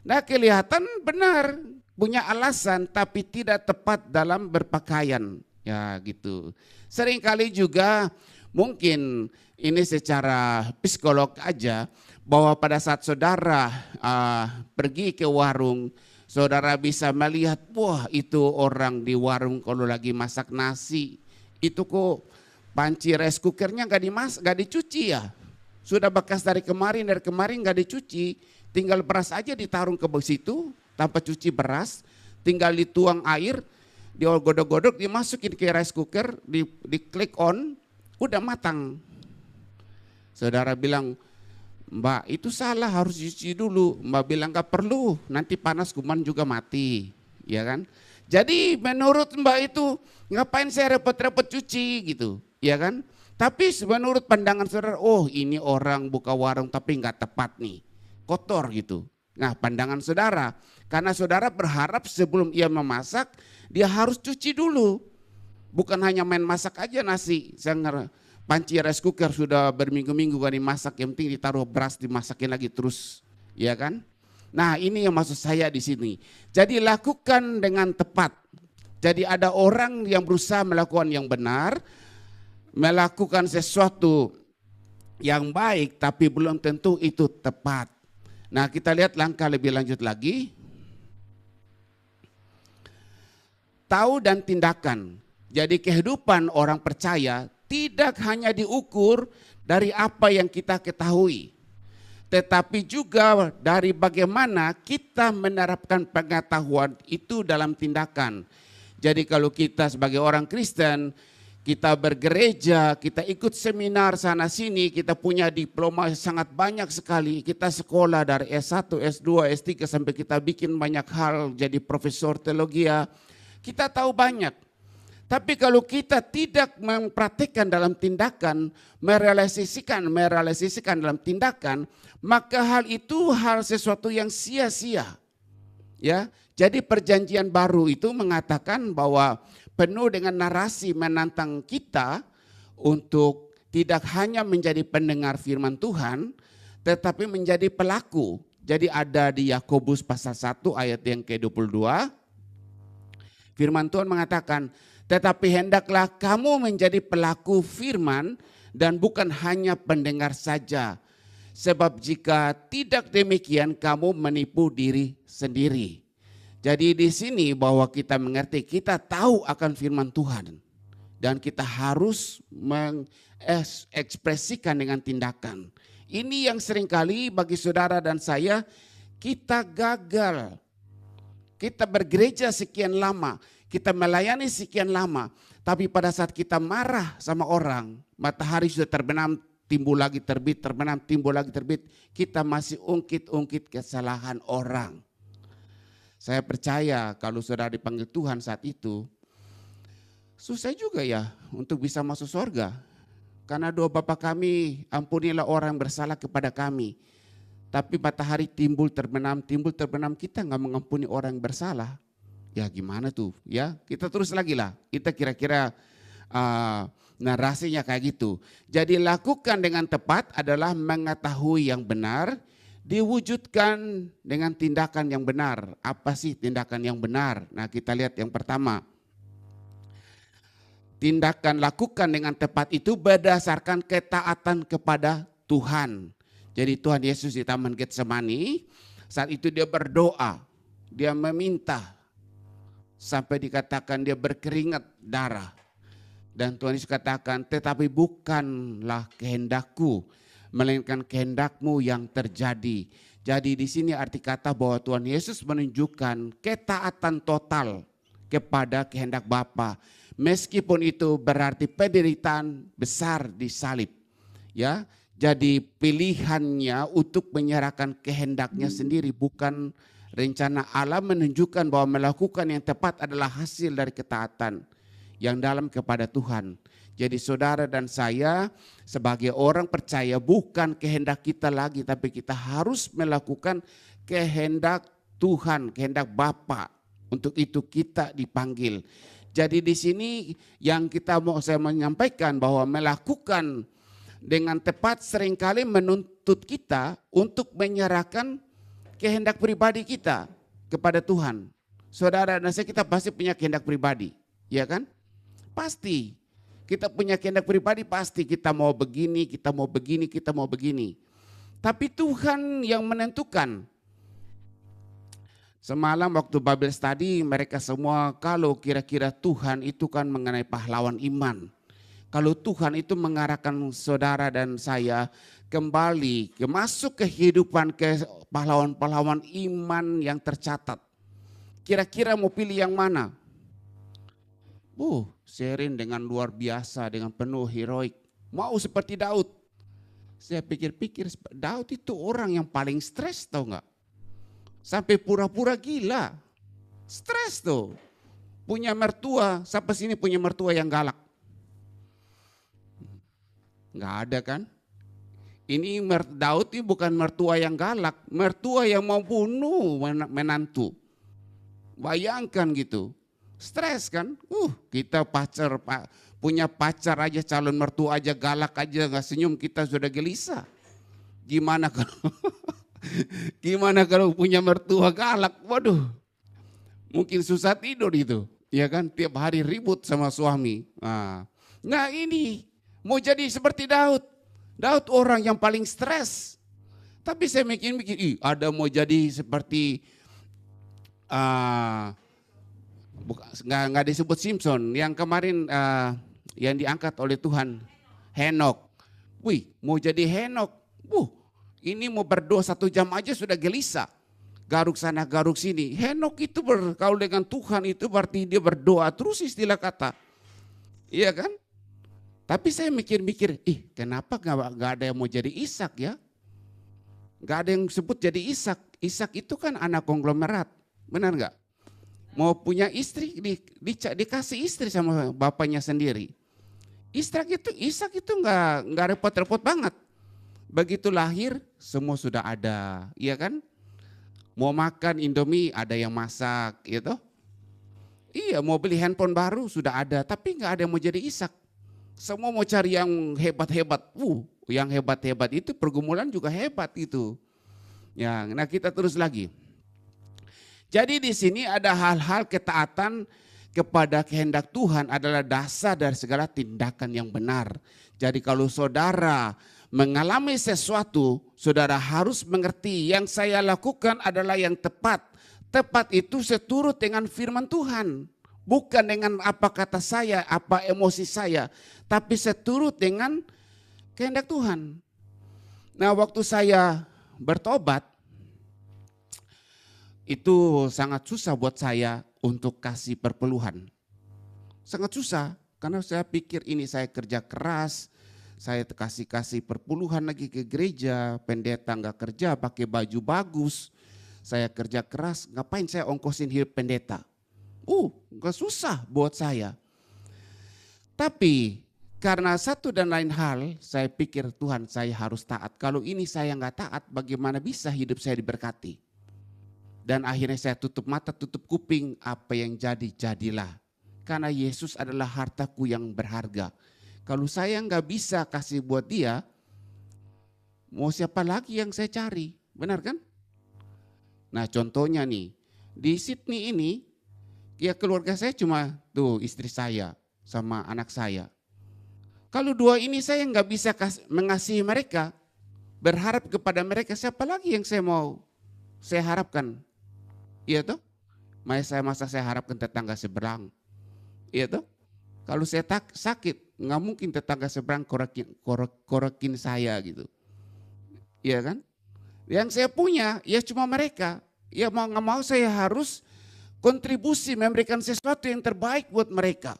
Nah kelihatan benar punya alasan tapi tidak tepat dalam berpakaian. Ya gitu. Seringkali juga mungkin ini secara psikolog aja. Bahwa pada saat saudara pergi ke warung. Saudara bisa melihat wah itu orang di warung kalau lagi masak nasi. Itu kok panci rice cookernya nggak dicuci ya. Sudah bekas dari kemarin nggak dicuci, tinggal beras aja ditaruh ke situ tanpa cuci beras, tinggal dituang air, digodok-godok, dimasukin ke rice cooker, di klik on, udah matang. Saudara bilang, Mbak itu salah harus cuci dulu. Mbak bilang nggak perlu, nanti panas kuman juga mati, ya kan? Jadi menurut Mbak itu ngapain saya repot-repot cuci gitu, ya kan? Tapi menurut pandangan saudara, oh ini orang buka warung tapi nggak tepat nih, kotor gitu. Nah pandangan saudara, karena saudara berharap sebelum ia memasak, dia harus cuci dulu. Bukan hanya main masak aja nasi, panci rice cooker sudah berminggu-minggu gak dimasak, yang penting ditaruh beras dimasakin lagi terus, ya kan? Nah ini yang maksud saya di sini. Jadi lakukan dengan tepat. Jadi ada orang yang berusaha melakukan yang benar, melakukan sesuatu yang baik tapi belum tentu itu tepat. Nah kita lihat langkah lebih lanjut lagi. Tahu dan tindakan. Jadi kehidupan orang percaya tidak hanya diukur dari apa yang kita ketahui. tetapi juga dari bagaimana kita menerapkan pengetahuan itu dalam tindakan. Jadi kalau kita sebagai orang Kristen, kita bergereja, kita ikut seminar sana sini, kita punya diploma sangat banyak sekali. Kita sekolah dari S1, S2, S3 sampai kita bikin banyak hal jadi profesor teologi. Kita tahu banyak. Tapi kalau kita tidak mempraktikkan dalam tindakan, merealisasikan dalam tindakan, maka hal itu hal sesuatu yang sia-sia. Ya, jadi perjanjian baru itu mengatakan bahwa penuh dengan narasi menantang kita untuk tidak hanya menjadi pendengar firman Tuhan, tetapi menjadi pelaku. Jadi ada di Yakobus pasal 1 ayat yang ke-22, firman Tuhan mengatakan, tetapi hendaklah kamu menjadi pelaku firman dan bukan hanya pendengar saja. Sebab jika tidak demikian kamu menipu diri sendiri. Jadi di sini bahwa kita mengerti, kita tahu akan firman Tuhan. Dan kita harus mengekspresikan dengan tindakan. Ini yang seringkali bagi saudara dan saya, kita gagal. Kita bergereja sekian lama, kita melayani sekian lama. Tapi pada saat kita marah sama orang, matahari sudah terbenam, timbul lagi terbit, terbenam, timbul lagi terbit. Kita masih ungkit-ungkit kesalahan orang. Saya percaya kalau saudara dipanggil Tuhan saat itu, susah juga ya untuk bisa masuk surga. Karena doa Bapa kami, ampunilah orang yang bersalah kepada kami. Tapi matahari timbul terbenam, kita nggak mengampuni orang yang bersalah. Ya gimana tuh ya, kita terus lagi lah. Kita kira-kira narasinya kayak gitu. Jadi lakukan dengan tepat adalah mengetahui yang benar, diwujudkan dengan tindakan yang benar. Apa sih tindakan yang benar? Nah kita lihat yang pertama. Tindakan lakukan dengan tepat itu berdasarkan ketaatan kepada Tuhan. Jadi Tuhan Yesus di Taman Getsemani, saat itu dia berdoa, dia meminta. Sampai dikatakan dia berkeringat darah. Dan Tuhan Yesus katakan, tetapi bukanlah kehendakku, melainkan kehendakmu yang terjadi. Jadi di sini arti kata bahwa Tuhan Yesus menunjukkan ketaatan total kepada kehendak Bapa. Meskipun itu berarti penderitaan besar di salib. Ya, jadi pilihannya untuk menyerahkan kehendaknya sendiri, bukan rencana Allah, menunjukkan bahwa melakukan yang tepat adalah hasil dari ketaatan yang dalam kepada Tuhan. Jadi saudara dan saya sebagai orang percaya bukan kehendak kita lagi, tapi kita harus melakukan kehendak Tuhan, kehendak Bapa. Untuk itu kita dipanggil. Jadi di sini yang saya menyampaikan bahwa melakukan dengan tepat seringkali menuntut kita untuk menyerahkan kehendak pribadi kita kepada Tuhan. Saudara dan saya, kita pasti punya kehendak pribadi, ya kan? Pasti. Kita punya kehendak pribadi, pasti kita mau begini, kita mau begini, kita mau begini. Tapi Tuhan yang menentukan. Semalam waktu Bible study mereka semua kalau kira-kira Tuhan itu kan mengenai pahlawan iman. Kalau Tuhan itu mengarahkan saudara dan saya kembali masuk kehidupan ke pahlawan-pahlawan iman yang tercatat. Kira-kira mau pilih yang mana? Sherin dengan luar biasa, dengan penuh heroik. Mau seperti Daud. Saya pikir-pikir Daud itu orang yang paling stres, tahu nggak? Sampai pura-pura gila. Stres tuh. Punya mertua, siapa sini punya mertua yang galak? Nggak ada kan? Ini Daud ini bukan mertua yang galak, mertua yang mau bunuh menantu. Bayangkan gitu. Stres kan? Kita punya pacar aja, calon mertua aja galak aja, nggak senyum, kita sudah gelisah. Gimana kalau punya mertua galak? Waduh, mungkin susah tidur itu, ya kan? Tiap hari ribut sama suami. Nah ini mau jadi seperti Daud. Daud orang yang paling stres. Tapi saya mikir, ada mau jadi seperti nggak disebut Simpson, yang kemarin yang diangkat oleh Tuhan, Henok. Mau jadi Henok. Ini mau berdoa 1 jam aja sudah gelisah. Garuk sana, garuk sini. Henok itu bergaul dengan Tuhan itu berarti dia berdoa terus istilah kata. Iya kan? Tapi saya mikir-mikir, kenapa gak ada yang mau jadi Ishak ya? Gak ada yang sebut jadi Ishak. Ishak itu kan anak konglomerat, benar gak? Mau punya istri, dikasih istri sama bapaknya sendiri. Ishak itu gak repot-repot banget. Begitu lahir semua sudah ada, iya kan? Mau makan Indomie ada yang masak, gitu. Iya, mau beli handphone baru sudah ada, tapi nggak ada yang mau jadi Ishak. Semua mau cari yang hebat-hebat. Yang hebat-hebat itu pergumulan juga hebat itu. Ya, nah kita terus lagi. Jadi di sini ada hal-hal ketaatan kepada kehendak Tuhan adalah dasar dari segala tindakan yang benar. Jadi kalau saudara mengalami sesuatu, saudara harus mengerti yang saya lakukan adalah yang tepat. Tepat itu seturut dengan firman Tuhan. Bukan dengan apa kata saya, apa emosi saya. Tapi seturut dengan kehendak Tuhan. Nah waktu saya bertobat, itu sangat susah buat saya untuk kasih perpuluhan. Sangat susah karena saya pikir ini saya kerja keras. Saya kasih perpuluhan lagi ke gereja, pendeta nggak kerja pakai baju bagus. Saya kerja keras, ngapain saya ongkosin hidup pendeta? Nggak susah buat saya. Tapi karena satu dan lain hal, saya pikir Tuhan saya harus taat. Kalau ini saya nggak taat, bagaimana bisa hidup saya diberkati? Dan akhirnya saya tutup mata, tutup kuping, apa yang jadi, jadilah. Karena Yesus adalah hartaku yang berharga. Kalau saya nggak bisa kasih buat dia, mau siapa lagi yang saya cari? Benar kan? Nah contohnya nih, di Sydney ini, ya keluarga saya cuma tuh istri saya sama anak saya. Kalau dua ini saya nggak bisa mengasihi mereka, berharap kepada mereka, siapa lagi yang saya harapkan? Iya toh? Masa saya harapkan tetangga seberang. Iya toh? Kalau saya sakit, nggak mungkin tetangga seberang korekin saya gitu. Iya kan? Yang saya punya ya cuma mereka. Ya mau nggak mau saya harus kontribusi memberikan sesuatu yang terbaik buat mereka.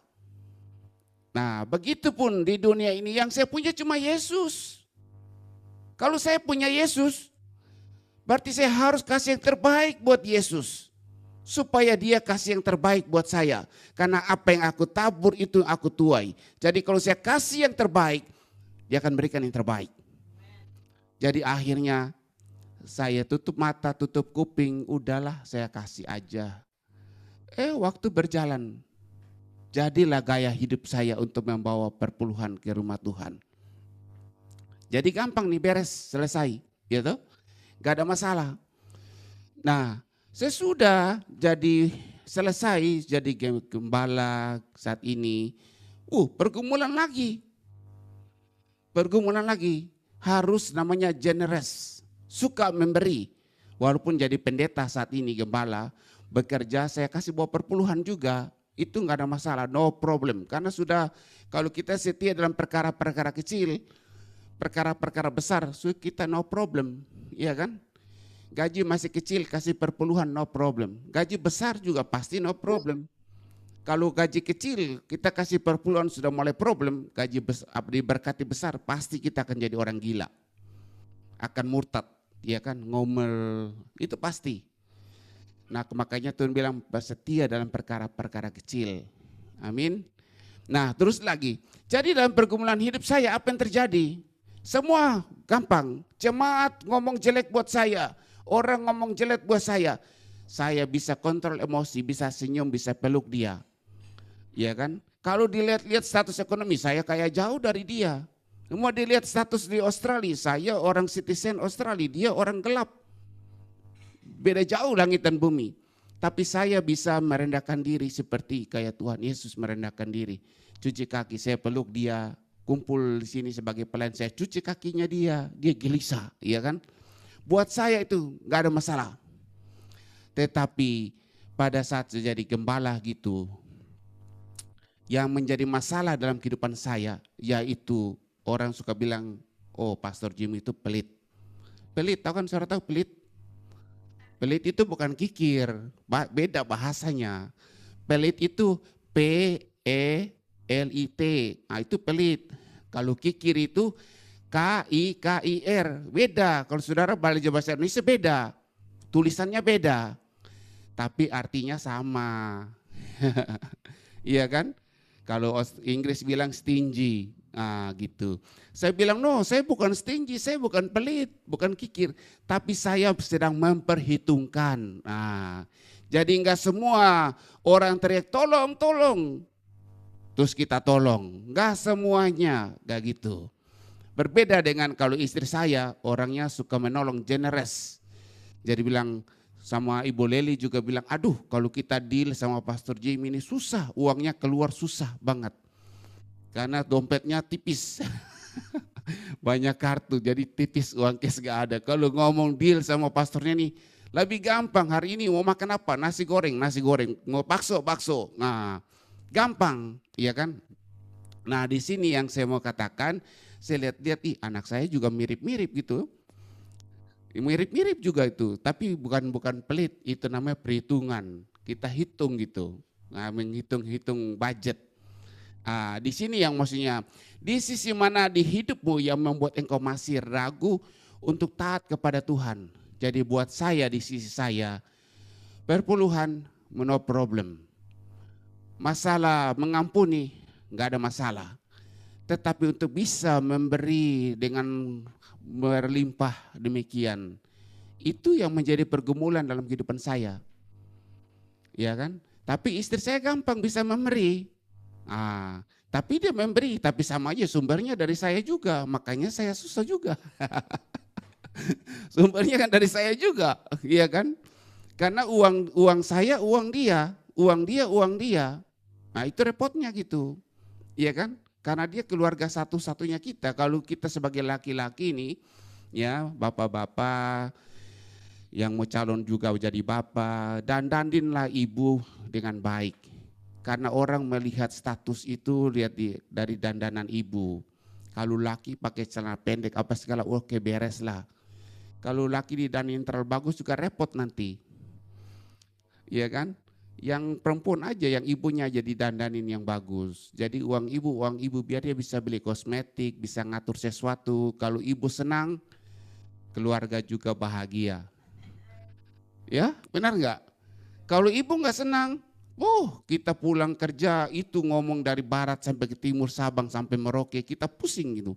Nah begitupun di dunia ini yang saya punya cuma Yesus. Kalau saya punya Yesus, berarti saya harus kasih yang terbaik buat Yesus. Supaya dia kasih yang terbaik buat saya. Karena apa yang aku tabur itu aku tuai. Jadi kalau saya kasih yang terbaik, dia akan berikan yang terbaik. Jadi akhirnya saya tutup mata, tutup kuping, udahlah saya kasih aja. Waktu berjalan, jadilah gaya hidup saya untuk membawa perpuluhan ke rumah Tuhan. Jadi gampang nih beres, selesai. Gitu? Gak ada masalah. Nah, sesudah jadi selesai jadi gembala saat ini, pergumulan lagi. Pergumulan lagi, harus namanya generous, suka memberi. Walaupun jadi pendeta saat ini gembala, bekerja saya kasih bawa perpuluhan juga, itu nggak ada masalah, no problem. Karena sudah kalau kita setia dalam perkara-perkara kecil, perkara-perkara besar, kita no problem, iya kan? Gaji masih kecil kasih perpuluhan no problem. Gaji besar juga pasti no problem. Kalau gaji kecil kita kasih perpuluhan sudah mulai problem. Gaji diberkati besar pasti kita akan jadi orang gila. Akan murtad, ya kan, ngomel, itu pasti. Nah makanya Tuhan bilang bersetia dalam perkara-perkara kecil. Amin. Nah terus lagi. Jadi dalam pergumulan hidup saya apa yang terjadi? Semua gampang. Jemaat ngomong jelek buat saya. Orang ngomong jelek buat saya bisa kontrol emosi, bisa senyum, bisa peluk dia. Ya kan? Kalau dilihat-lihat status ekonomi, saya kayak jauh dari dia. Semua dilihat status di Australia, saya orang citizen Australia, dia orang gelap. Beda jauh langit dan bumi. Tapi saya bisa merendahkan diri seperti kayak Tuhan Yesus merendahkan diri. Cuci kaki, saya peluk dia, kumpul di sini sebagai pelayan, saya cuci kakinya dia gelisah, ya kan? Buat saya itu gak ada masalah. Tetapi pada saat saya jadi gembala gitu, yang menjadi masalah dalam kehidupan saya, yaitu orang suka bilang, oh Pastor Jim itu pelit. Pelit, tahu kan saudara tahu pelit? Pelit itu bukan kikir, beda bahasanya. Pelit itu P-E-L-I-T, nah itu pelit. Kalau kikir itu K-I-K-I-R, beda. Kalau saudara belajar bahasa Indonesia beda, tulisannya beda, tapi artinya sama. Iya kan? Kalau Inggris bilang stingy, nah gitu. Saya bilang no, saya bukan stingy, saya bukan pelit, bukan kikir, tapi saya sedang memperhitungkan. Nah, jadi enggak semua orang teriak tolong, tolong, terus kita tolong, enggak semuanya, enggak gitu. Berbeda dengan kalau istri saya, orangnya suka menolong, generous. Jadi bilang sama Ibu Leli juga bilang, aduh kalau kita deal sama Pastor Jimmy ini susah, uangnya keluar susah banget. Karena dompetnya tipis, banyak kartu jadi tipis, uang cash gak ada. Kalau ngomong deal sama pastornya nih, lebih gampang. Hari ini mau makan apa? Nasi goreng, mau bakso. Nah gampang, iya kan? Nah di sini yang saya mau katakan, saya lihat anak saya juga mirip-mirip gitu. Mirip-mirip juga itu, tapi bukan pelit, itu namanya perhitungan. Kita hitung gitu, nah, menghitung budget. Nah, di sini yang maksudnya, di sisi mana di hidupmu yang membuat engkau masih ragu untuk taat kepada Tuhan. Jadi buat saya, di sisi saya, perpuluhan no problem. Masalah mengampuni nggak ada masalah. Tetapi untuk bisa memberi dengan berlimpah demikian, itu yang menjadi pergumulan dalam kehidupan saya, ya kan? Tapi istri saya gampang bisa memberi, tapi dia memberi, tapi sama aja sumbernya dari saya juga, makanya saya susah juga. Sumbernya kan dari saya juga, ya kan? Karena uang saya, uang dia. Nah itu repotnya gitu, ya kan? Karena dia keluarga satu-satunya kita. Kalau kita sebagai laki-laki ini, ya bapak-bapak yang mau calon juga jadi bapak, dandinlah ibu dengan baik. Karena orang melihat status itu lihat dari dandanan ibu. Kalau laki pakai celana pendek apa segala, oke beres lah. Kalau laki didandanin terlalu bagus juga repot nanti, ya kan? Yang perempuan aja, yang ibunya aja didandanin yang bagus. Jadi uang ibu biar dia bisa beli kosmetik, bisa ngatur sesuatu. Kalau ibu senang, keluarga juga bahagia. Ya, benar nggak? Kalau ibu nggak senang, kita pulang kerja itu ngomong dari barat sampai ke timur, Sabang sampai Merauke, kita pusing gitu.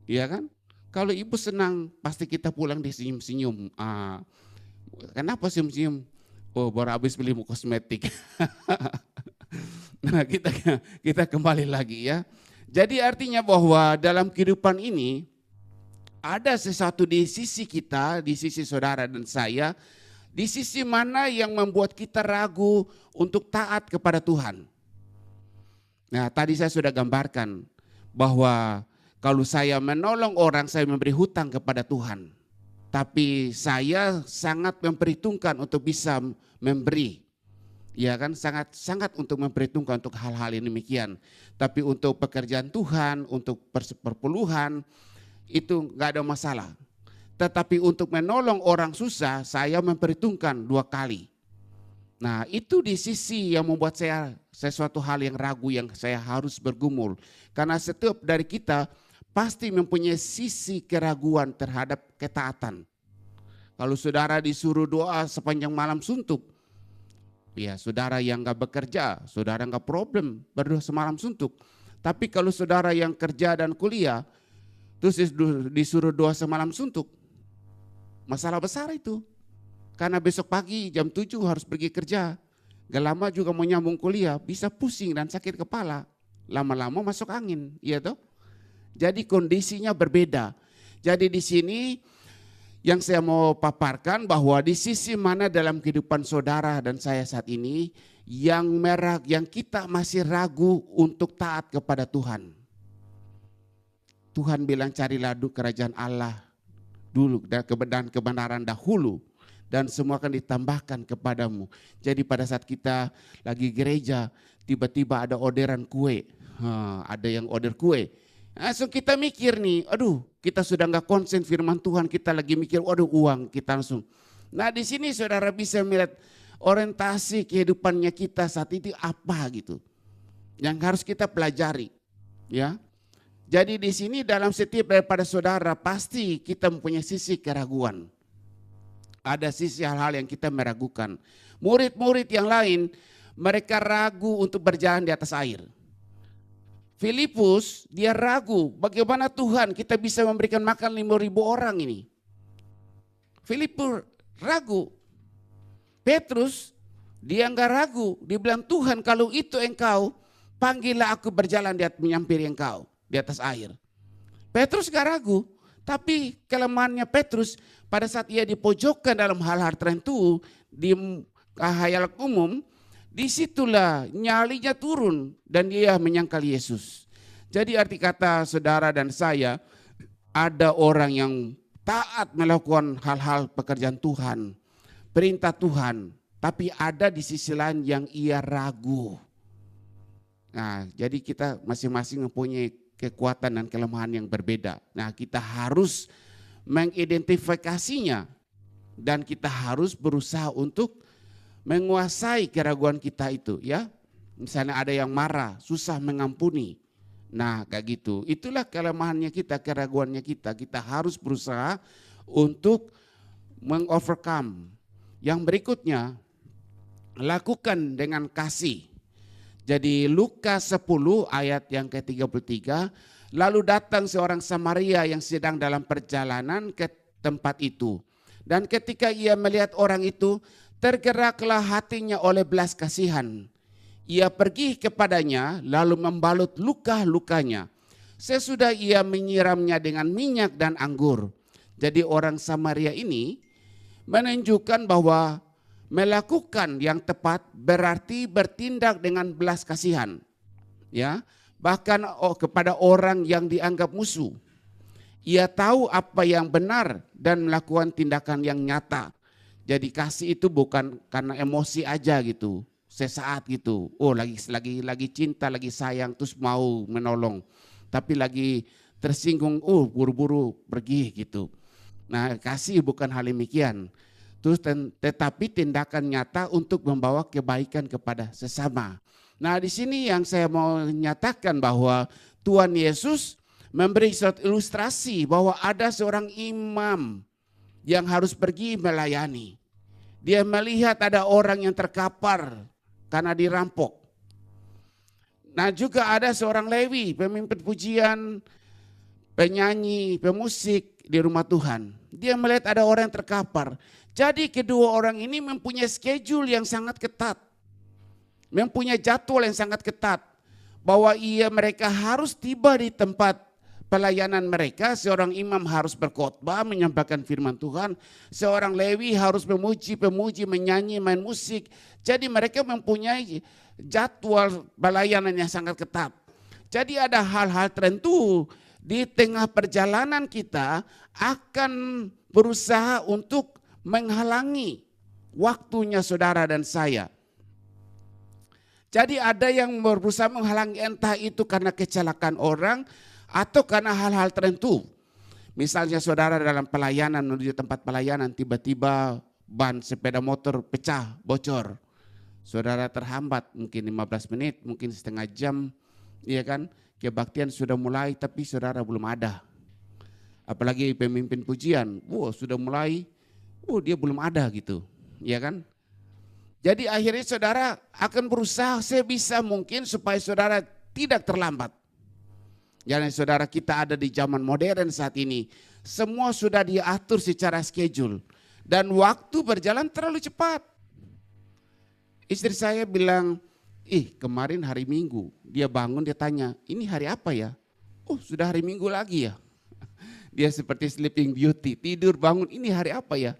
Iya kan? Kalau ibu senang, pasti kita pulang di senyum-senyum. Kenapa senyum-senyum? Baru habis beli kosmetik. Nah kita kembali lagi ya. Jadi artinya bahwa dalam kehidupan ini ada sesuatu di sisi kita, di sisi saudara dan saya, di sisi mana yang membuat kita ragu untuk taat kepada Tuhan. Nah tadi saya sudah gambarkan bahwa kalau saya menolong orang, saya memberi hutang kepada Tuhan. Tapi saya sangat memperhitungkan untuk bisa memberi, ya kan, sangat untuk memperhitungkan untuk hal-hal yang demikian. Tapi untuk pekerjaan Tuhan, untuk perpuluhan itu nggak ada masalah. Tetapi untuk menolong orang susah, saya memperhitungkan 2 kali. Nah itu di sisi yang membuat saya sesuatu hal yang ragu, yang saya harus bergumul. Karena setiap dari kita pasti mempunyai sisi keraguan terhadap ketaatan. Kalau saudara disuruh doa sepanjang malam suntuk, ya saudara yang gak bekerja, saudara gak problem berdoa semalam suntuk. Tapi kalau saudara yang kerja dan kuliah, terus disuruh doa semalam suntuk, masalah besar itu. Karena besok pagi jam 7 harus pergi kerja, gak lama juga mau nyambung kuliah, bisa pusing dan sakit kepala, lama-lama masuk angin, iya toh? Jadi kondisinya berbeda. Jadi di sini yang saya mau paparkan bahwa di sisi mana dalam kehidupan saudara dan saya saat ini yang kita masih ragu untuk taat kepada Tuhan. Tuhan bilang carilah kerajaan Allah dulu dan kebenaran dahulu dan semua akan ditambahkan kepadamu. Jadi pada saat kita lagi gereja tiba-tiba ada orderan kue, ada yang order kue. Langsung kita mikir nih, aduh kita sudah nggak konsen firman Tuhan, kita lagi mikir, waduh uang, kita langsung. Nah di sini saudara bisa melihat orientasi kehidupannya kita saat itu apa gitu. Yang harus kita pelajari. Ya. Jadi di sini dalam setiap daripada saudara pasti kita mempunyai sisi keraguan. Ada sisi hal-hal yang kita meragukan. Murid-murid yang lain mereka ragu untuk berjalan di atas air. Filipus dia ragu bagaimana Tuhan kita bisa memberikan makan 5.000 orang ini. Filipus ragu. Petrus dia enggak ragu. Dia bilang Tuhan kalau itu engkau panggillah aku berjalan menyampiri engkau di atas air. Petrus enggak ragu. Tapi kelemahannya Petrus pada saat ia dipojokkan dalam hal-hal tertentu di khayal umum, disitulah nyalinya turun dan dia menyangkal Yesus. Jadi arti kata saudara dan saya, ada orang yang taat melakukan hal-hal pekerjaan Tuhan, perintah Tuhan, tapi ada di sisi lain yang ia ragu. Nah, jadi kita masing-masing mempunyai kekuatan dan kelemahan yang berbeda. Nah, kita harus mengidentifikasinya dan kita harus berusaha untuk menguasai keraguan kita itu, ya. Misalnya ada yang marah, susah mengampuni. Nah, kayak gitu. Itulah kelemahannya kita, keraguannya kita. Kita harus berusaha untuk mengovercome. Yang berikutnya, lakukan dengan kasih. Jadi Lukas 10 ayat yang ke-33, lalu datang seorang Samaria yang sedang dalam perjalanan ke tempat itu. Dan ketika ia melihat orang itu, tergeraklah hatinya oleh belas kasihan. Ia pergi kepadanya lalu membalut luka-lukanya. Sesudah ia menyiramnya dengan minyak dan anggur. Jadi orang Samaria ini menunjukkan bahwa melakukan yang tepat berarti bertindak dengan belas kasihan. Ya, bahkan kepada orang yang dianggap musuh. Ia tahu apa yang benar dan melakukan tindakan yang nyata. Jadi kasih itu bukan karena emosi aja gitu, sesaat gitu. Oh lagi cinta, lagi sayang terus mau menolong. Tapi lagi tersinggung, buru-buru pergi gitu. Nah, kasih bukan hal demikian. Terus tetapi tindakan nyata untuk membawa kebaikan kepada sesama. Nah, di sini yang saya mau nyatakan bahwa Tuhan Yesus memberi suatu ilustrasi bahwa ada seorang imam yang harus pergi melayani. Dia melihat ada orang yang terkapar karena dirampok. Nah, juga ada seorang Lewi, pemimpin pujian, penyanyi, pemusik di rumah Tuhan. Dia melihat ada orang yang terkapar. Jadi kedua orang ini mempunyai schedule yang sangat ketat. Mempunyai jadwal yang sangat ketat. Bahwa mereka harus tiba di tempat pelayanan mereka. Seorang imam harus berkhotbah, menyampaikan firman Tuhan. Seorang Lewi harus memuji, menyanyi, main musik. Jadi mereka mempunyai jadwal pelayanan yang sangat ketat. Jadi ada hal-hal tertentu di tengah perjalanan kita akan berusaha untuk menghalangi waktunya saudara dan saya. Jadi ada yang berusaha menghalangi entah itu karena kecelakaan orang atau karena hal-hal tertentu. Misalnya saudara dalam pelayanan menuju tempat pelayanan tiba-tiba ban sepeda motor pecah, bocor. Saudara terhambat mungkin 15 menit, mungkin setengah jam, iya kan? Kebaktian sudah mulai tapi saudara belum ada. Apalagi pemimpin pujian, sudah mulai, dia belum ada gitu, ya kan? Jadi akhirnya saudara akan berusaha sebisa mungkin supaya saudara tidak terlambat. Jangan saudara, kita ada di zaman modern saat ini, semua sudah diatur secara schedule dan waktu berjalan terlalu cepat. Istri saya bilang, kemarin hari Minggu, dia bangun dia tanya, ini hari apa ya? Sudah hari Minggu lagi ya? Dia seperti sleeping beauty, tidur bangun, ini hari apa ya?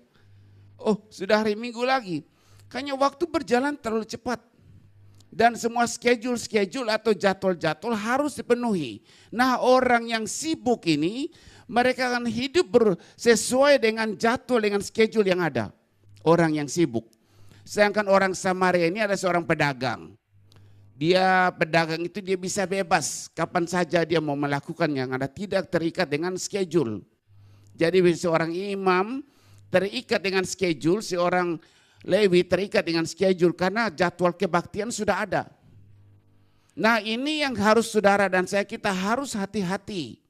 Sudah hari Minggu lagi. Kayaknya waktu berjalan terlalu cepat. Dan semua schedule atau jadwal-jadwal harus dipenuhi. Nah, orang yang sibuk ini, mereka akan hidup sesuai dengan jadwal, dengan schedule yang ada. Orang yang sibuk. Sedangkan orang Samaria ini ada seorang pedagang. Dia pedagang itu dia bisa bebas kapan saja dia mau melakukannya, ada tidak terikat dengan schedule. Jadi seorang imam terikat dengan schedule, seorang Lewi terikat dengan schedule karena jadwal kebaktian sudah ada. Nah, ini yang harus saudara dan saya kita harus hati-hati.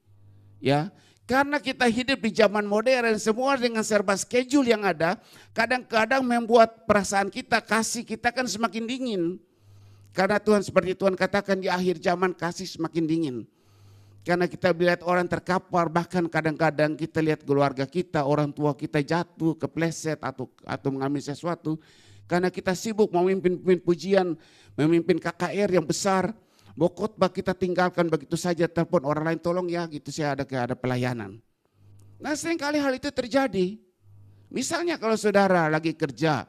Ya, karena kita hidup di zaman modern, semua dengan serba schedule yang ada, kadang-kadang membuat perasaan kita, kasih kita kan semakin dingin. Karena Tuhan seperti Tuhan katakan di akhir zaman kasih semakin dingin. Karena kita melihat orang terkapar, bahkan kadang-kadang kita lihat keluarga kita, orang tua kita jatuh, kepleset atau mengalami sesuatu. Karena kita sibuk memimpin pujian, memimpin KKR yang besar. Mau khotbah kita tinggalkan begitu saja, telepon orang lain tolong ya gitu, saya ada pelayanan. Nah, seringkali hal itu terjadi. Misalnya kalau saudara lagi kerja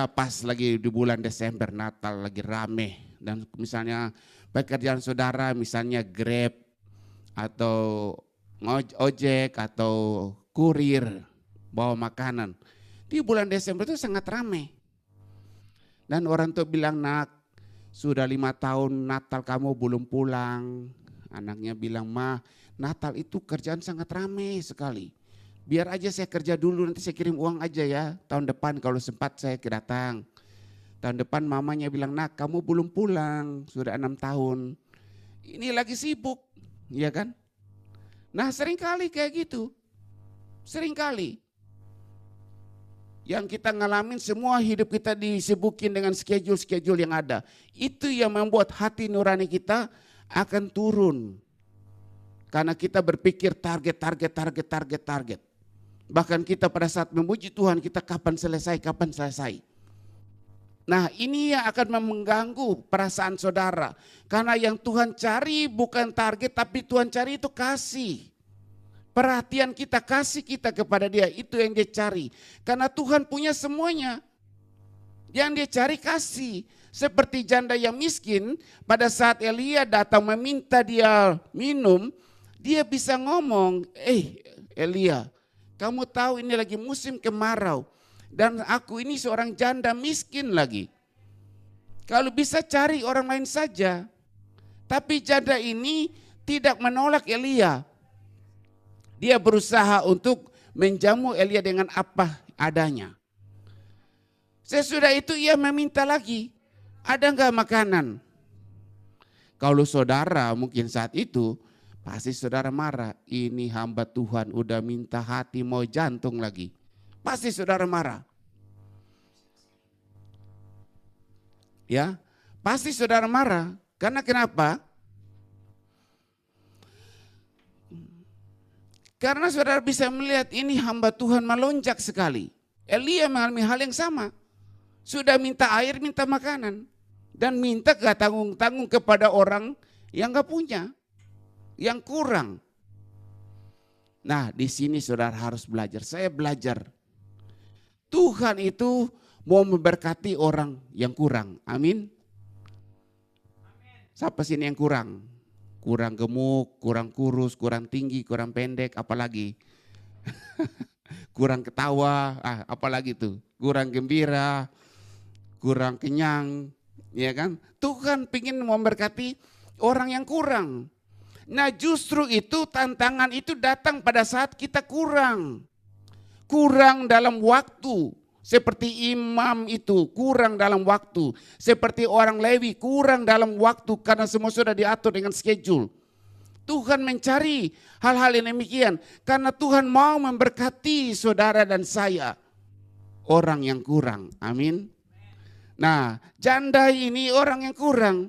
pas lagi di bulan Desember, Natal lagi rame. Dan misalnya pekerjaan saudara misalnya Grab atau ojek atau kurir bawa makanan. Di bulan Desember itu sangat rame. Dan orang tua bilang, nak sudah 5 tahun Natal kamu belum pulang. Anaknya bilang, ma Natal itu kerjaan sangat rame sekali. Biar aja saya kerja dulu, nanti saya kirim uang aja ya. Tahun depan kalau sempat saya datang. Tahun depan mamanya bilang, nak kamu belum pulang, sudah 6 tahun. Ini lagi sibuk, ya kan? Nah, seringkali kayak gitu. Seringkali. Yang kita ngalamin semua hidup kita disibukin dengan schedule-schedule yang ada. Itu yang membuat hati nurani kita akan turun. Karena kita berpikir target. Bahkan kita pada saat memuji Tuhan kita kapan selesai. Nah, ini yang akan mengganggu perasaan saudara. Karena yang Tuhan cari bukan target, tapi Tuhan cari itu kasih. Perhatian kita, kasih kita kepada dia, itu yang dia cari. Karena Tuhan punya semuanya. Yang dia cari kasih. Seperti janda yang miskin, pada saat Elia datang meminta dia minum, dia bisa ngomong, Elia, kamu tahu ini lagi musim kemarau. Dan aku ini seorang janda miskin lagi. Kalau bisa cari orang lain saja. Tapi janda ini tidak menolak Elia. Dia berusaha untuk menjamu Elia dengan apa adanya. Sesudah itu ia meminta lagi. Ada enggak makanan? Kalau saudara mungkin saat itu pasti saudara marah. Ini hamba Tuhan udah minta hati mau jantung lagi. Pasti saudara marah. Ya, pasti saudara marah. Karena kenapa? Karena saudara bisa melihat ini hamba Tuhan melonjak sekali. Elia mengalami hal yang sama. Sudah minta air, minta makanan. Dan minta gak tanggung-tanggung kepada orang yang gak punya. Yang kurang. Nah, di sini saudara harus belajar. Saya belajar. Tuhan itu mau memberkati orang yang kurang. Amin. Siapa sini yang kurang? Kurang gemuk, kurang kurus, kurang tinggi, kurang pendek, apalagi? Kurang ketawa, apalagi tuh? Kurang gembira, kurang kenyang, ya kan? Tuhan ingin memberkati orang yang kurang. Nah, justru itu tantangan itu datang pada saat kita kurang. Kurang dalam waktu. Seperti imam itu kurang dalam waktu. Seperti orang Lewi kurang dalam waktu karena semua sudah diatur dengan schedule. Tuhan mencari hal-hal yang demikian. Karena Tuhan mau memberkati saudara dan saya. Orang yang kurang. Amin. Nah, janda ini orang yang kurang.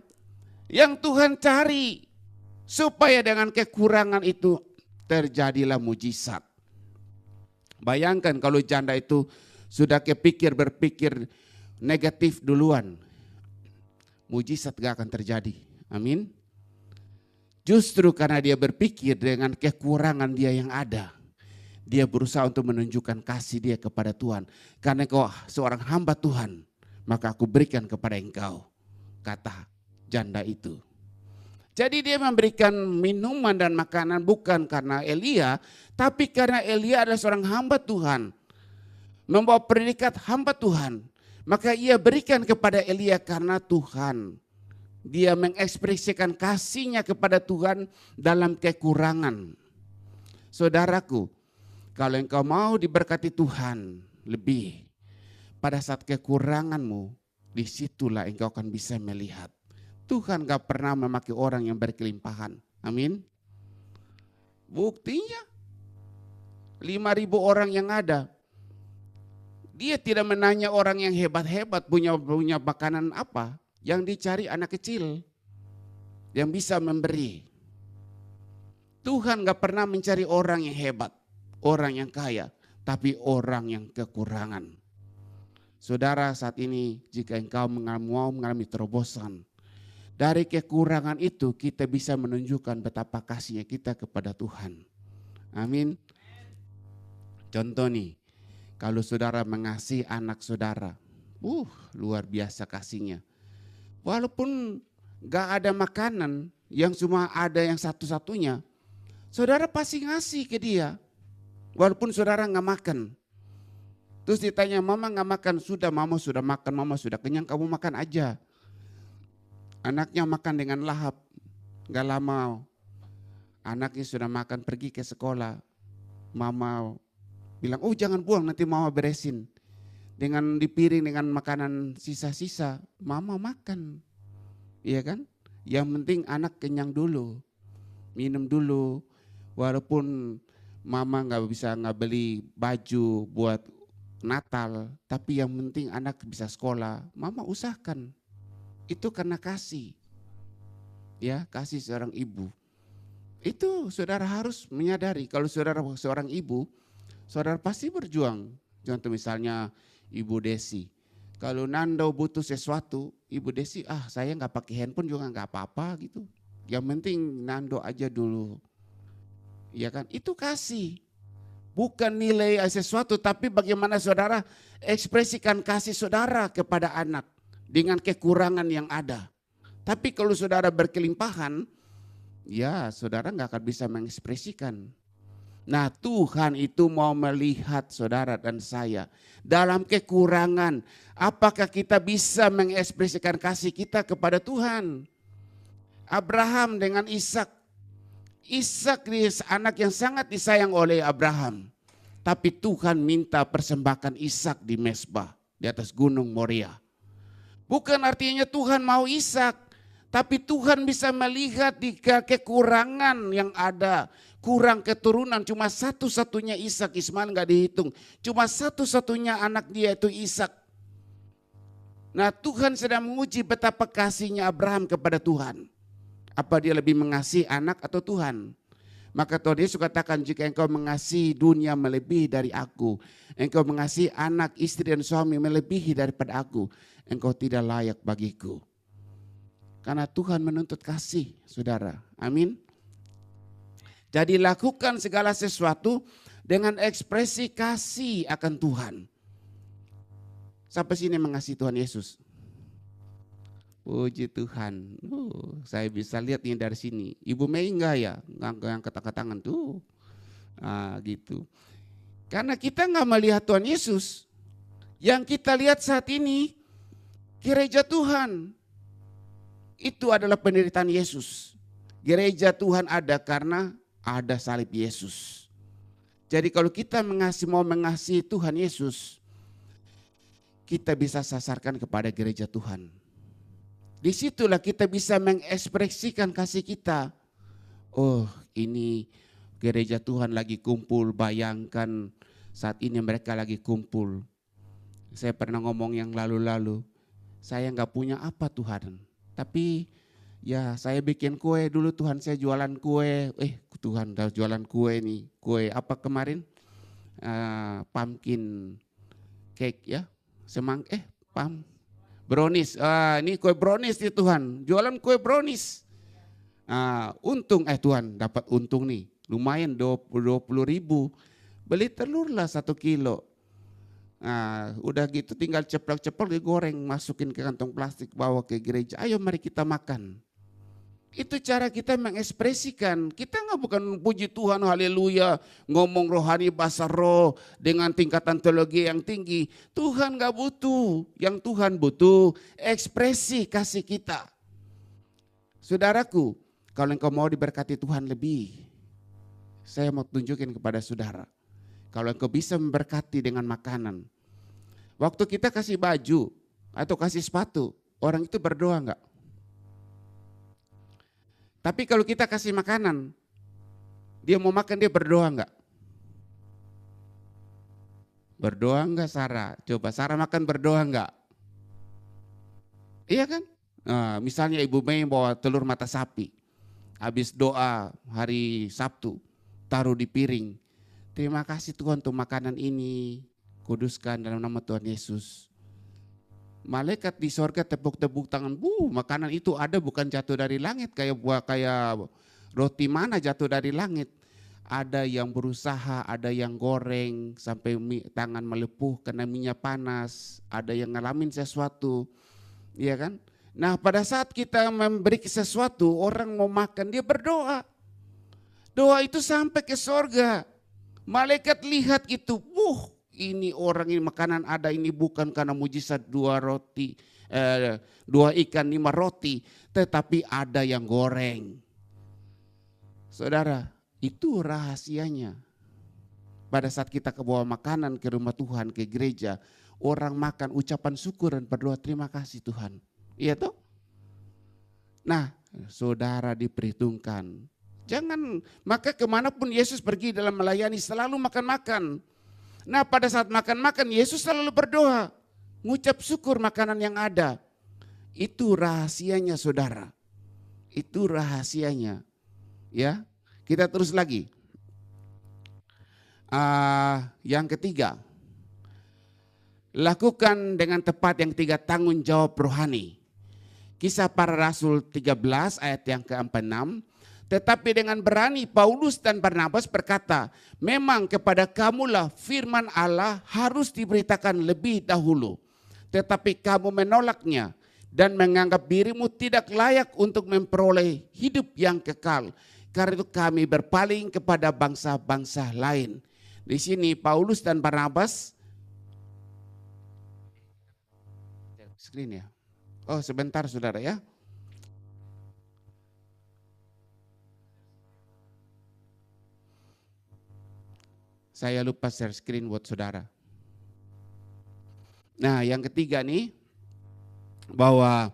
Yang Tuhan cari. Supaya dengan kekurangan itu terjadilah mujizat. Bayangkan kalau janda itu sudah berpikir negatif duluan. Mujizat gak akan terjadi. Amin. Justru karena dia berpikir dengan kekurangan dia yang ada. Dia berusaha untuk menunjukkan kasih dia kepada Tuhan. Karena kau seorang hamba Tuhan, maka aku berikan kepada engkau. Kata janda itu. Jadi dia memberikan minuman dan makanan bukan karena Elia. Tapi karena Elia adalah seorang hamba Tuhan. Membawa predikat hamba Tuhan. Maka ia berikan kepada Elia karena Tuhan. Dia mengekspresikan kasihnya kepada Tuhan dalam kekurangan. Saudaraku, kalau engkau mau diberkati Tuhan lebih, pada saat kekuranganmu, disitulah engkau akan bisa melihat. Tuhan gak pernah memakai orang yang berkelimpahan. Amin. Buktinya 5.000 orang yang ada. Dia tidak menanya orang yang hebat-hebat punya makanan apa. Yang dicari anak kecil yang bisa memberi. Tuhan gak pernah mencari orang yang hebat, orang yang kaya, tapi orang yang kekurangan. Saudara, saat ini jika engkau mau mengalami terobosan, dari kekurangan itu kita bisa menunjukkan betapa kasihnya kita kepada Tuhan. Amin. Contoh nih, kalau saudara mengasihi anak saudara, luar biasa kasihnya. Walaupun gak ada makanan yang cuma ada yang satu-satunya, saudara pasti ngasih ke dia. Walaupun saudara gak makan. Terus ditanya, mama gak makan? Sudah, mama sudah makan, mama sudah kenyang, kamu makan aja. Anaknya makan dengan lahap, gak lama anaknya sudah makan, pergi ke sekolah. Mama bilang, oh jangan buang, nanti mama beresin. Dengan di piring dengan makanan sisa-sisa, mama makan. Iya kan? Yang penting anak kenyang dulu, minum dulu. Walaupun mama nggak beli baju buat Natal, tapi yang penting anak bisa sekolah, mama usahakan. Itu karena kasih. Ya, kasih seorang ibu. Itu saudara harus menyadari, kalau saudara seorang ibu, saudara pasti berjuang. Contoh misalnya Ibu Desi, kalau Nando butuh sesuatu, Ibu Desi, saya nggak pakai handphone juga nggak apa-apa gitu. Yang penting Nando aja dulu, ya kan? Itu kasih, bukan nilai sesuatu, tapi bagaimana saudara ekspresikan kasih saudara kepada anak dengan kekurangan yang ada. Tapi kalau saudara berkelimpahan, ya saudara nggak akan bisa mengekspresikan. Nah, Tuhan itu mau melihat saudara dan saya dalam kekurangan. Apakah kita bisa mengekspresikan kasih kita kepada Tuhan? Abraham dengan Ishak. Ishak anak yang sangat disayang oleh Abraham. Tapi Tuhan minta persembahkan Ishak di Mesbah, di atas gunung Moria. Bukan artinya Tuhan mau Ishak, tapi Tuhan bisa melihat di kekurangan yang ada. Kurang keturunan, cuma satu-satunya Ishak, Ismail gak dihitung. Cuma satu-satunya anak dia itu Ishak. Nah, Tuhan sedang menguji betapa kasihnya Abraham kepada Tuhan. Apa dia lebih mengasihi anak atau Tuhan? Maka Tuhan Yesus katakan, jika engkau mengasihi dunia melebihi dari aku, engkau mengasihi anak, istri dan suami melebihi daripada aku, engkau tidak layak bagiku. Karena Tuhan menuntut kasih, saudara. Amin. Jadi lakukan segala sesuatu dengan ekspresi kasih akan Tuhan. Sampai sini mengasihi Tuhan Yesus. Puji Tuhan. Saya bisa lihat ini dari sini. Ibu Mei enggak ya? Yang angkat tangan tuh. Gitu. Karena kita enggak melihat Tuhan Yesus. Yang kita lihat saat ini, gereja Tuhan. Itu adalah penderitaan Yesus. Gereja Tuhan ada karena ada salib Yesus. Jadi kalau kita mau mengasihi Tuhan Yesus, kita bisa sasarkan kepada gereja Tuhan. Disitulah kita bisa mengekspresikan kasih kita. Oh, ini gereja Tuhan lagi kumpul, bayangkan saat ini mereka lagi kumpul. Saya pernah ngomong yang lalu-lalu, saya nggak punya apa Tuhan, tapi ya saya bikin kue dulu Tuhan, saya jualan kue. Tuhan udah jualan kue nih. Kue apa kemarin? Pumpkin cake ya. Brownies. Ini kue brownies nih Tuhan. Jualan kue brownies. Untung Tuhan dapat untung nih. Lumayan 20.000. Beli telur lah 1 kilo. Udah gitu tinggal ceplok-ceplok digoreng, masukin ke kantong plastik, bawa ke gereja. Ayo mari kita makan. Itu cara kita mengekspresikan. Kita nggak bukan puji Tuhan, haleluya, ngomong rohani bahasa roh dengan tingkatan teologi yang tinggi. Tuhan nggak butuh. Yang Tuhan butuh ekspresi kasih kita. Saudaraku, kalau engkau mau diberkati Tuhan lebih, saya mau tunjukin kepada saudara. Kalau engkau bisa memberkati dengan makanan. Waktu kita kasih baju atau kasih sepatu, orang itu berdoa enggak? Tapi kalau kita kasih makanan, dia mau makan, dia berdoa enggak? Berdoa enggak Sarah? Coba Sarah makan berdoa enggak? Iya kan? Nah, misalnya Ibu Mei bawa telur mata sapi. Habis doa hari Sabtu, taruh di piring. Terima kasih Tuhan untuk makanan ini. Kuduskan dalam nama Tuhan Yesus. Malaikat di sorga tepuk-tepuk tangan, makanan itu ada bukan jatuh dari langit kayak roti mana jatuh dari langit. Ada yang berusaha, ada yang goreng sampai tangan melepuh karena minyak panas, ada yang ngalamin sesuatu, iya kan? Nah pada saat kita memberi sesuatu, orang mau makan dia berdoa. Doa itu sampai ke sorga. Malaikat lihat itu, ini orang ini makanan ada, ini bukan karena mujizat 2 ikan 5 roti, tetapi ada yang goreng. Saudara, itu rahasianya. Pada saat kita bawa makanan ke rumah Tuhan, ke gereja, orang makan ucapan syukur dan berdoa terima kasih Tuhan. Iya toh? Nah, saudara diperhitungkan. Jangan, maka kemanapun Yesus pergi dalam melayani selalu makan-makan. Nah pada saat makan-makan Yesus selalu berdoa, ngucap syukur makanan yang ada. Itu rahasianya saudara. Itu rahasianya. Ya, kita terus lagi. Yang ketiga, lakukan dengan tepat yang 3 tanggung jawab rohani. Kisah Para Rasul 13 ayat yang ke-46. Tetapi dengan berani Paulus dan Barnabas berkata, memang kepada kamulah firman Allah harus diberitakan lebih dahulu. Tetapi kamu menolaknya dan menganggap dirimu tidak layak untuk memperoleh hidup yang kekal. Karena itu kami berpaling kepada bangsa-bangsa lain. Di sini Paulus dan Barnabas, screen ya. Oh sebentar saudara ya. Saya lupa share screen buat saudara. Nah yang ketiga nih, bahwa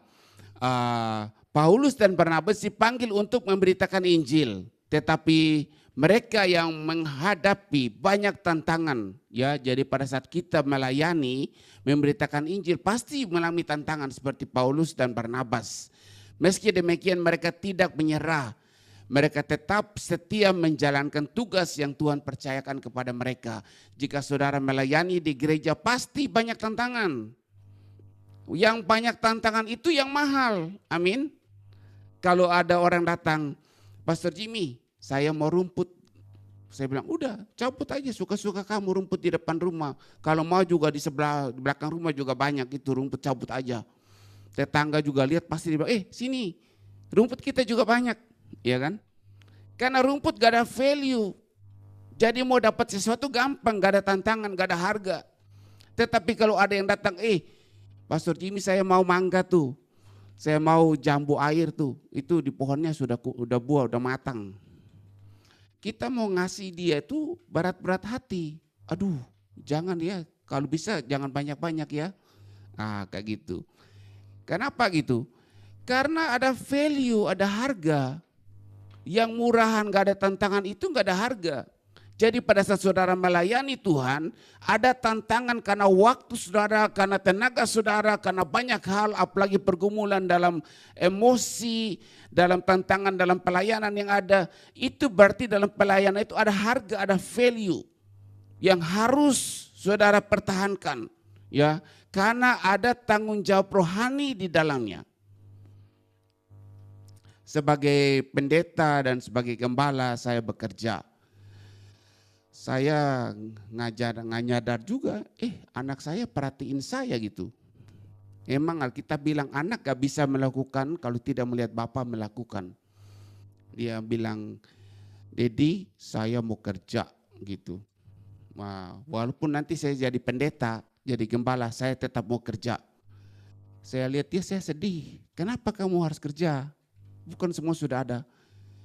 Paulus dan Barnabas dipanggil untuk memberitakan Injil. Tetapi mereka yang menghadapi banyak tantangan. Ya, jadi pada saat kita melayani, memberitakan Injil pasti mengalami tantangan seperti Paulus dan Barnabas. Meski demikian mereka tidak menyerah. Mereka tetap setia menjalankan tugas yang Tuhan percayakan kepada mereka. Jika saudara melayani di gereja pasti banyak tantangan. Yang banyak tantangan itu yang mahal. Amin. Kalau ada orang datang, Pastor Jimmy, saya mau rumput. Saya bilang, udah cabut aja suka-suka kamu rumput di depan rumah. Kalau mau juga di sebelah, di belakang rumah juga banyak itu rumput, cabut aja. Tetangga juga lihat pasti dia bilang, sini rumput kita juga banyak. Iya kan? Karena rumput gak ada value. Jadi mau dapat sesuatu gampang, gak ada tantangan, gak ada harga. Tetapi kalau ada yang datang, Pastor Jimmy saya mau mangga tuh. Saya mau jambu air tuh. Itu di pohonnya sudah buah, udah matang. Kita mau ngasih dia itu berat-berat hati. Aduh, jangan ya. Kalau bisa jangan banyak-banyak ya. Kayak gitu. Kenapa gitu? Karena ada value, ada harga. Yang murahan gak ada tantangan itu gak ada harga. Jadi pada saat saudara melayani Tuhan, ada tantangan karena waktu saudara, karena tenaga saudara, karena banyak hal, apalagi pergumulan dalam emosi, dalam tantangan, dalam pelayanan yang ada. Itu berarti dalam pelayanan itu ada harga, ada value yang harus saudara pertahankan. Ya, karena ada tanggung jawab rohani di dalamnya. Sebagai pendeta dan sebagai gembala saya bekerja. Saya nggak nyadar juga, anak saya perhatiin saya gitu. Emang Alkitab bilang anak gak bisa melakukan kalau tidak melihat Bapa melakukan. Dia bilang, Dedi, saya mau kerja gitu. Nah, walaupun nanti saya jadi pendeta, jadi gembala, saya tetap mau kerja. Saya lihat dia, saya sedih. Kenapa kamu harus kerja? Bukan semua sudah ada.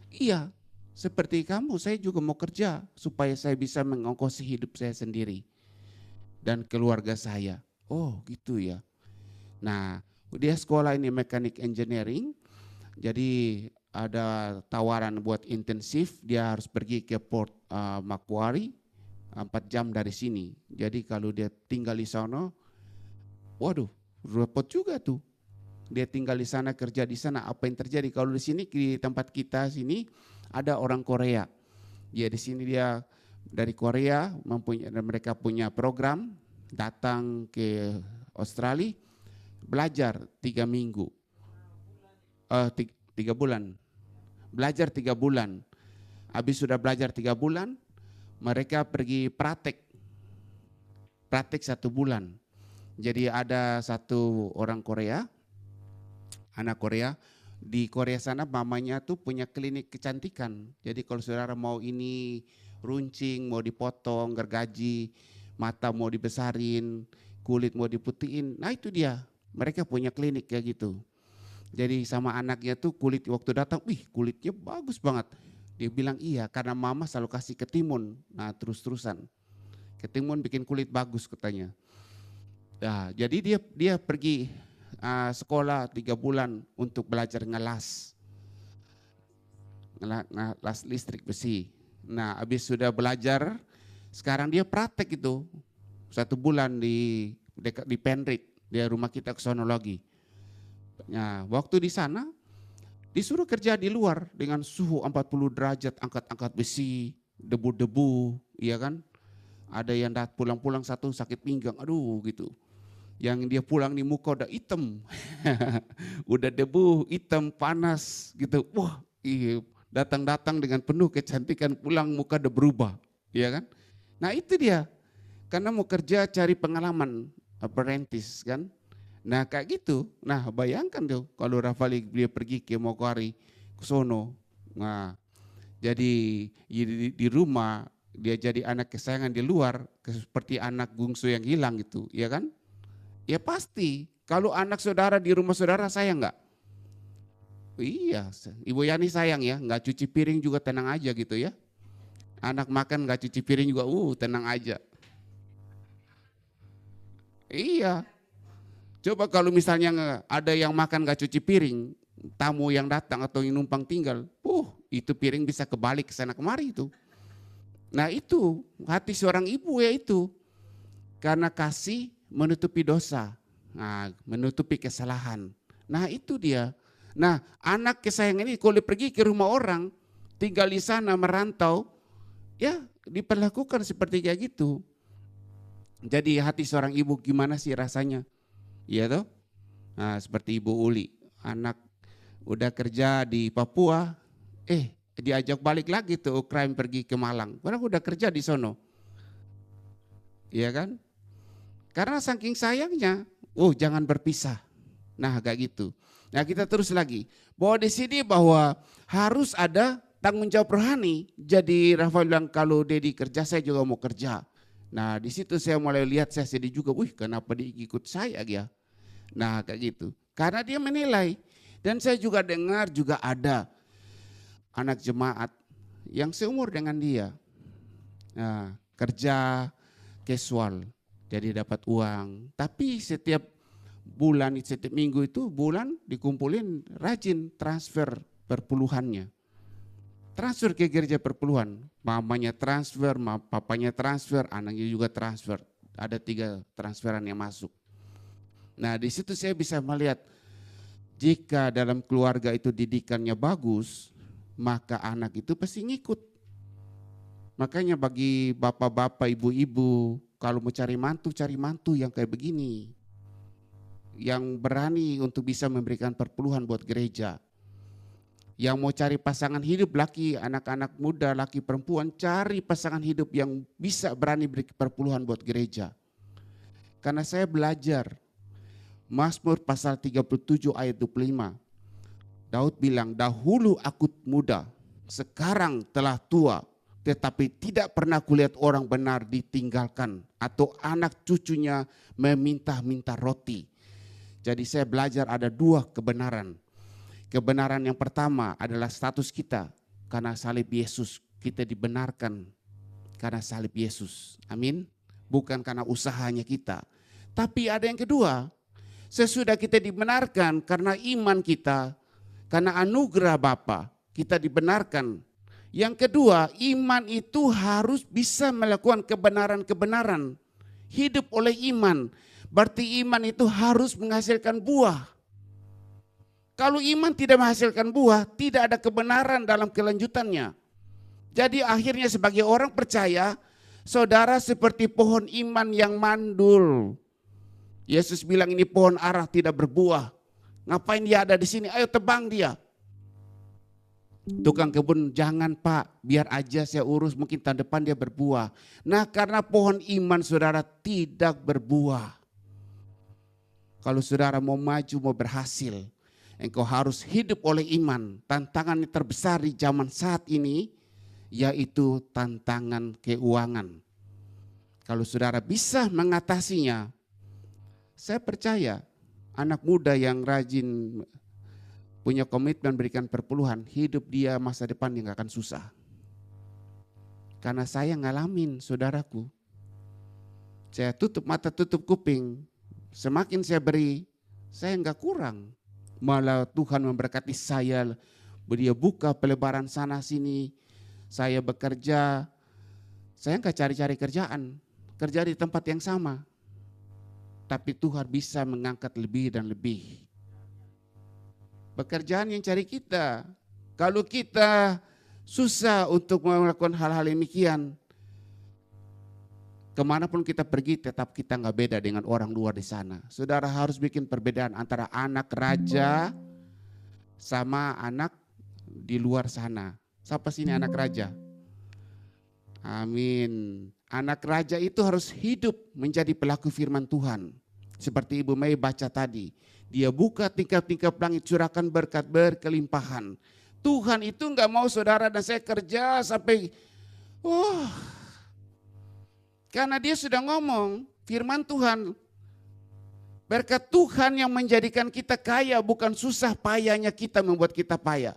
Iya, seperti kamu, saya juga mau kerja supaya saya bisa mengongkosi hidup saya sendiri dan keluarga saya. Oh gitu ya. Nah, dia sekolah ini mekanik engineering, jadi ada tawaran buat intensif, dia harus pergi ke Port Macquarie, 4 jam dari sini. Jadi kalau dia tinggal di sana, waduh, repot juga tuh. Dia tinggal di sana, kerja di sana, apa yang terjadi? Kalau di sini, di tempat kita sini ada orang Korea. Dia di sini dia dari Korea, mereka punya program, datang ke Australia, belajar 3 minggu. 3 bulan. Belajar 3 bulan. Habis sudah belajar 3 bulan, mereka pergi praktek 1 bulan. Jadi ada satu orang Korea, anak Korea, di Korea sana mamanya tuh punya klinik kecantikan. Jadi kalau saudara mau ini runcing, mau dipotong, gergaji, mata mau dibesarin, kulit mau diputihin, nah itu dia. Mereka punya klinik kayak gitu. Jadi sama anaknya tuh kulit waktu datang, wih kulitnya bagus banget. Dia bilang iya karena mama selalu kasih ketimun. Nah terus-terusan. Ketimun bikin kulit bagus katanya. Nah, jadi dia pergi sekolah 3 bulan untuk belajar ngelas listrik besi. Nah habis sudah belajar, sekarang dia praktek itu 1 bulan di Penrith, di rumah kita ke sono lagi. Nah waktu di sana disuruh kerja di luar dengan suhu 40 derajat, angkat-angkat besi, debu-debu, iya kan. Ada yang pulang-pulang satu sakit pinggang, aduh gitu. Yang dia pulang di muka udah hitam, udah debu, hitam, panas gitu. Wah, iya, datang-datang dengan penuh kecantikan, pulang muka udah berubah, ya kan? Nah itu dia, karena mau kerja cari pengalaman, apprentice kan? Nah kayak gitu. Nah bayangkan tuh kalau Rafali dia pergi ke Macquarie, ke sono. Nah jadi di rumah dia jadi anak kesayangan di luar, seperti anak bungsu yang hilang gitu, ya kan? Ya pasti, kalau anak saudara di rumah saudara sayang enggak? Iya, Ibu Yani sayang ya, enggak cuci piring juga tenang aja gitu ya. Anak makan enggak cuci piring juga, tenang aja. Iya, coba kalau misalnya ada yang makan enggak cuci piring, tamu yang datang atau yang numpang tinggal, itu piring bisa kebalik ke sana kemari itu. Nah itu, hati seorang ibu ya itu, karena kasih menutupi dosa, nah, menutupi kesalahan. Nah itu dia. Nah anak kesayangan ini kalau pergi ke rumah orang, tinggal di sana merantau, ya diperlakukan seperti kayak gitu. Jadi hati seorang ibu gimana sih rasanya? Iya toh? Nah seperti Ibu Uli, anak udah kerja di Papua, diajak balik lagi tuh Ukraina pergi ke Malang. Padahal udah kerja di sono. Iya kan? Karena saking sayangnya, jangan berpisah. Nah kayak gitu. Nah kita terus lagi. Bahwa di sini bahwa harus ada tanggung jawab rohani. Jadi Rafael bilang kalau Dedi kerja saya juga mau kerja. Nah di situ saya mulai lihat saya sedih juga. Kenapa dia ikut saya ya? Nah kayak gitu. Karena dia menilai. Dan saya juga dengar juga ada anak jemaat yang seumur dengan dia. Nah kerja casual. Jadi dapat uang, tapi setiap bulan, setiap minggu itu bulan dikumpulin rajin transfer perpuluhannya. Transfer ke gereja perpuluhan, mamanya transfer, papanya transfer, anaknya juga transfer. Ada 3 transferan yang masuk. Nah di situ saya bisa melihat jika dalam keluarga itu didikannya bagus, maka anak itu pasti ngikut. Makanya bagi bapak-bapak, ibu-ibu, kalau mau cari mantu yang kayak begini. Yang berani untuk bisa memberikan perpuluhan buat gereja. Yang mau cari pasangan hidup laki, anak-anak muda, laki perempuan, cari pasangan hidup yang bisa berani beri perpuluhan buat gereja. Karena saya belajar, Mazmur pasal 37 ayat 25. Daud bilang, dahulu aku muda, sekarang telah tua, tetapi tidak pernah kulihat orang benar ditinggalkan atau anak cucunya meminta-minta roti. Jadi saya belajar ada dua kebenaran. Kebenaran yang pertama adalah status kita karena salib Yesus. Kita dibenarkan karena salib Yesus. Amin. Bukan karena usahanya kita. Tapi ada yang kedua, sesudah kita dibenarkan karena iman kita, karena anugerah Bapa, kita dibenarkan. Yang kedua, iman itu harus bisa melakukan kebenaran-kebenaran. Hidup oleh iman, berarti iman itu harus menghasilkan buah. Kalau iman tidak menghasilkan buah, tidak ada kebenaran dalam kelanjutannya. Jadi akhirnya sebagai orang percaya, saudara seperti pohon iman yang mandul. Yesus bilang ini pohon ara tidak berbuah. Ngapain dia ada di sini? Ayo tebang dia. Tukang kebun, jangan Pak, biar aja saya urus, mungkin tahun depan dia berbuah. Nah karena pohon iman saudara tidak berbuah. Kalau saudara mau maju, mau berhasil, engkau harus hidup oleh iman. Tantangan yang terbesar di zaman saat ini, yaitu tantangan keuangan. Kalau saudara bisa mengatasinya, saya percaya anak muda yang rajin punya komitmen berikan perpuluhan, hidup dia masa depan yang gak akan susah. Karena saya ngalamin saudaraku, saya tutup mata tutup kuping, semakin saya beri, saya gak kurang. Malah Tuhan memberkati saya, dia buka pelebaran sana sini, saya bekerja, saya gak cari-cari kerjaan, kerja di tempat yang sama. Tapi Tuhan bisa mengangkat lebih dan lebih. Pekerjaan yang cari kita. Kalau kita susah untuk melakukan hal-hal demikian, kemanapun kita pergi tetap kita nggak beda dengan orang luar di sana. Saudara harus bikin perbedaan antara anak raja sama anak di luar sana. Siapa sini anak raja? Amin. Anak raja itu harus hidup menjadi pelaku firman Tuhan. Seperti Ibu Mei baca tadi. Dia buka tingkap-tingkap langit, curahkan berkat berkelimpahan. Tuhan itu enggak mau saudara dan saya kerja sampai karena dia sudah ngomong firman Tuhan. Berkat Tuhan yang menjadikan kita kaya, bukan susah payahnya kita membuat kita kaya.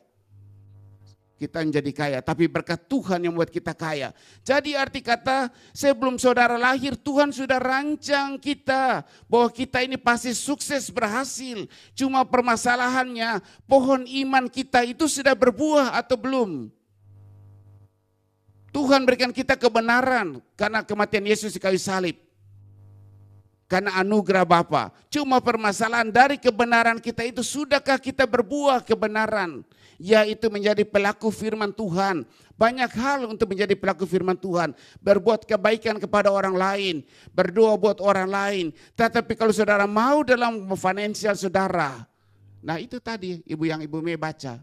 Kita menjadi kaya, tapi berkat Tuhan yang membuat kita kaya. Jadi arti kata sebelum saudara lahir Tuhan sudah rancang kita bahwa kita ini pasti sukses berhasil. Cuma permasalahannya pohon iman kita itu sudah berbuah atau belum. Tuhan berikan kita kebenaran karena kematian Yesus di kayu salib. Karena anugerah Bapa. Cuma permasalahan dari kebenaran kita itu sudahkah kita berbuah kebenaran. Yaitu menjadi pelaku firman Tuhan. Banyak hal untuk menjadi pelaku firman Tuhan. Berbuat kebaikan kepada orang lain. Berdoa buat orang lain. Tetapi kalau saudara mau dalam finansial saudara. Nah itu tadi Ibu Mei baca.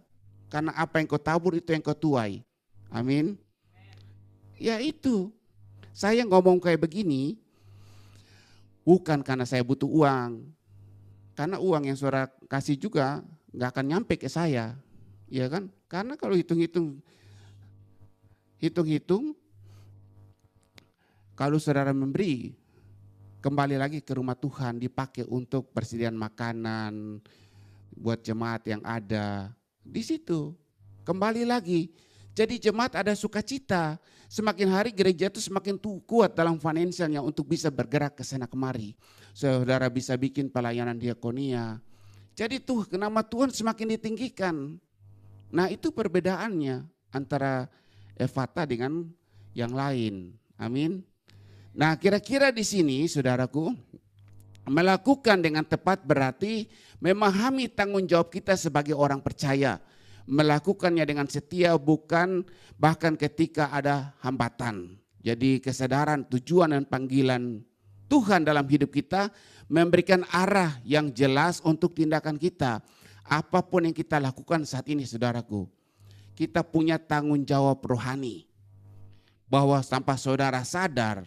Karena apa yang kau tabur itu yang kau tuai. Amin. Ya itu. Saya ngomong kayak begini. Bukan karena saya butuh uang. Karena uang yang saudara kasih juga gak akan nyampe ke saya. Ya kan? Karena kalau hitung-hitung, kalau saudara memberi, kembali lagi ke rumah Tuhan, dipakai untuk persediaan makanan, buat jemaat yang ada. Di situ, kembali lagi. Jadi jemaat ada sukacita. Semakin hari gereja itu semakin kuat dalam finansialnya untuk bisa bergerak ke sana kemari. Saudara bisa bikin pelayanan diakonia. Jadi nama Tuhan semakin ditinggikan. Nah itu perbedaannya antara Ephata dengan yang lain. Amin. Nah kira-kira di sini saudaraku, melakukan dengan tepat berarti memahami tanggung jawab kita sebagai orang percaya. Melakukannya dengan setia bukan bahkan ketika ada hambatan. Jadi kesadaran tujuan dan panggilan Tuhan dalam hidup kita memberikan arah yang jelas untuk tindakan kita. Apapun yang kita lakukan saat ini saudaraku, kita punya tanggung jawab rohani. Bahwa tanpa saudara sadar,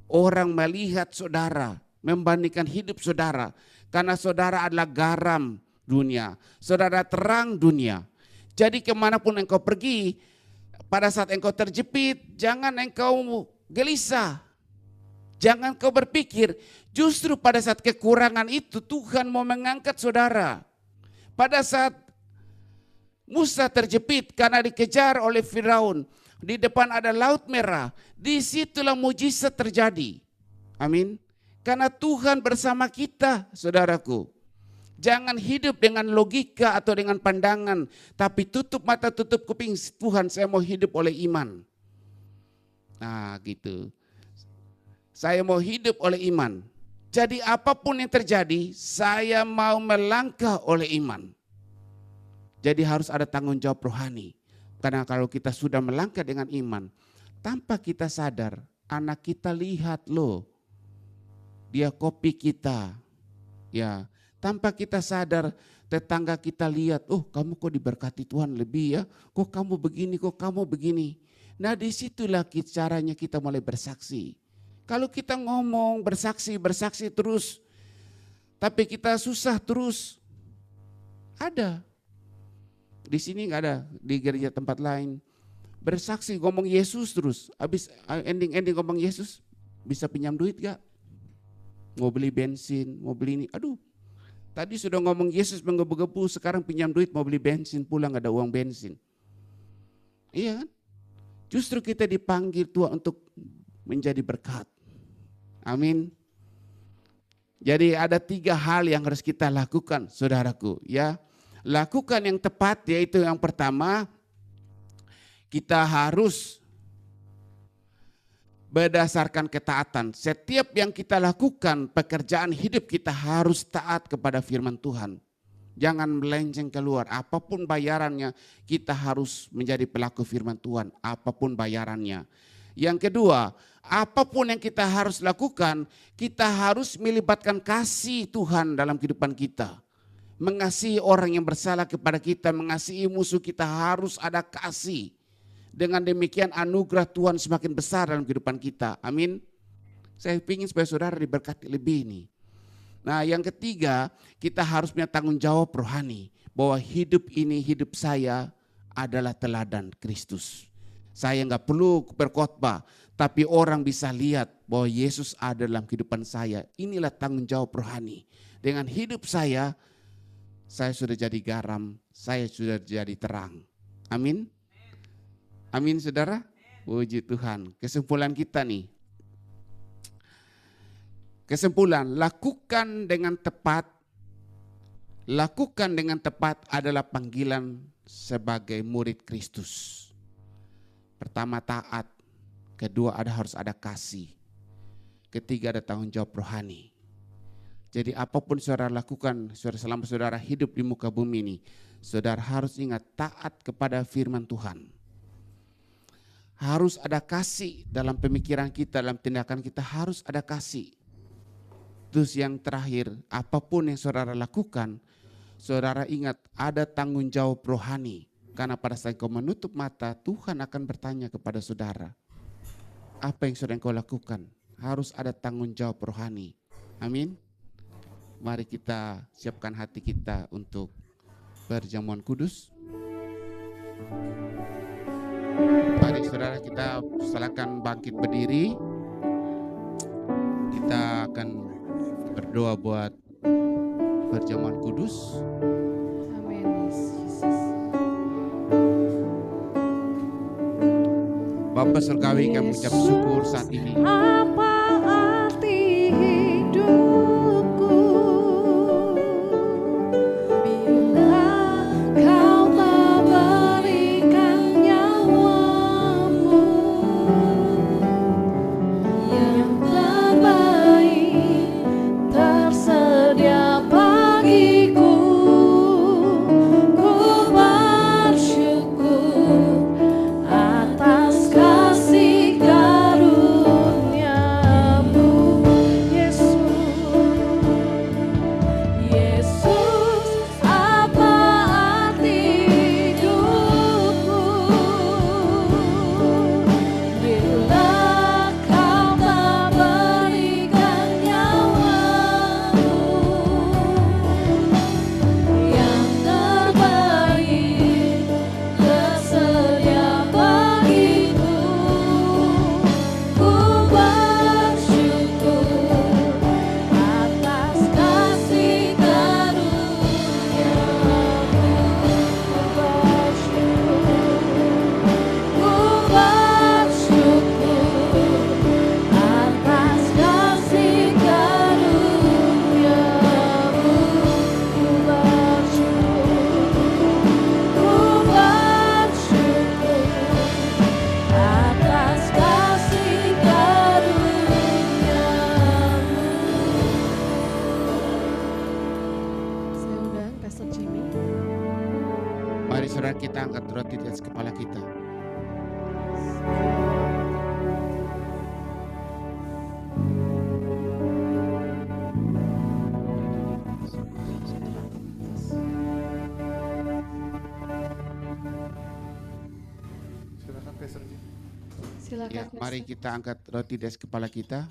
orang melihat saudara, membandingkan hidup saudara. Karena saudara adalah garam dunia, saudara terang dunia. Jadi kemanapun engkau pergi, pada saat engkau terjepit, jangan engkau gelisah. Jangan kau berpikir, justru pada saat kekurangan itu Tuhan mau mengangkat saudara. Pada saat Musa terjepit karena dikejar oleh Firaun, di depan ada Laut Merah, disitulah mujizat terjadi. Amin. Karena Tuhan bersama kita, saudaraku. Jangan hidup dengan logika atau dengan pandangan, tapi tutup mata, tutup kuping. Tuhan, saya mau hidup oleh iman. Nah, gitu. Saya mau hidup oleh iman. Jadi apapun yang terjadi, saya mau melangkah oleh iman. Jadi harus ada tanggung jawab rohani. Karena kalau kita sudah melangkah dengan iman, tanpa kita sadar, anak kita lihat loh, dia kopi kita. Ya, tanpa kita sadar, tetangga kita lihat, oh kamu kok diberkati Tuhan lebih ya, kok kamu begini, kok kamu begini. Nah disitulah caranya kita mulai bersaksi. Kalau kita ngomong bersaksi terus, tapi kita susah terus, ada. Di sini nggak ada, di gereja tempat lain. Bersaksi ngomong Yesus terus, habis ending ngomong Yesus, bisa pinjam duit gak? Mau beli bensin, mau beli ini, aduh. Tadi sudah ngomong Yesus menggebu-gebu, sekarang pinjam duit mau beli bensin, pulang gak ada uang bensin. Iya kan? Justru kita dipanggil Tuhan untuk menjadi berkat. Amin. Jadi ada 3 hal yang harus kita lakukan, saudaraku. Ya, lakukan yang tepat, yaitu yang pertama, kita harus berdasarkan ketaatan. Setiap yang kita lakukan, pekerjaan hidup kita harus taat kepada firman Tuhan. Jangan melenceng keluar, apapun bayarannya kita harus menjadi pelaku firman Tuhan, apapun bayarannya. Yang kedua, apapun yang kita harus lakukan, kita harus melibatkan kasih Tuhan dalam kehidupan kita. Mengasihi orang yang bersalah kepada kita, mengasihi musuh kita, harus ada kasih. Dengan demikian anugerah Tuhan semakin besar dalam kehidupan kita. Amin. Saya ingin supaya saudara diberkati lebih ini. Nah yang ketiga, kita harus punya tanggung jawab rohani. Bahwa hidup ini, hidup saya adalah teladan Kristus. Saya nggak perlu berkhotbah, tapi orang bisa lihat bahwa Yesus ada dalam kehidupan saya. Inilah tanggung jawab rohani. Dengan hidup saya sudah jadi garam, saya sudah jadi terang. Amin. Amin saudara. Puji Tuhan. Kesimpulan kita nih. Kesimpulan, lakukan dengan tepat. Lakukan dengan tepat adalah panggilan sebagai murid Kristus. Pertama taat, kedua harus ada kasih, ketiga ada tanggung jawab rohani. Jadi apapun saudara lakukan, selama saudara hidup di muka bumi ini, saudara harus ingat taat kepada firman Tuhan. Harus ada kasih dalam pemikiran kita, dalam tindakan kita harus ada kasih. Terus yang terakhir, apapun yang saudara lakukan, saudara ingat ada tanggung jawab rohani. Karena pada saat kau menutup mata, Tuhan akan bertanya kepada saudara. Apa yang sudah engkau lakukan? Harus ada tanggung jawab rohani. Amin. Mari kita siapkan hati kita untuk perjamuan kudus. Mari saudara kita silakan bangkit berdiri. Kita akan berdoa buat perjamuan kudus. Bapa Surgawi, kami ucap syukur saat ini. Apa arti hidupku bila kau tak berikan nyawamu yang terbaik tersedia bagiku. Ku bersyukur atas kasih karunia. Silakan. Ya, mari kita angkat roti di atas kepala kita.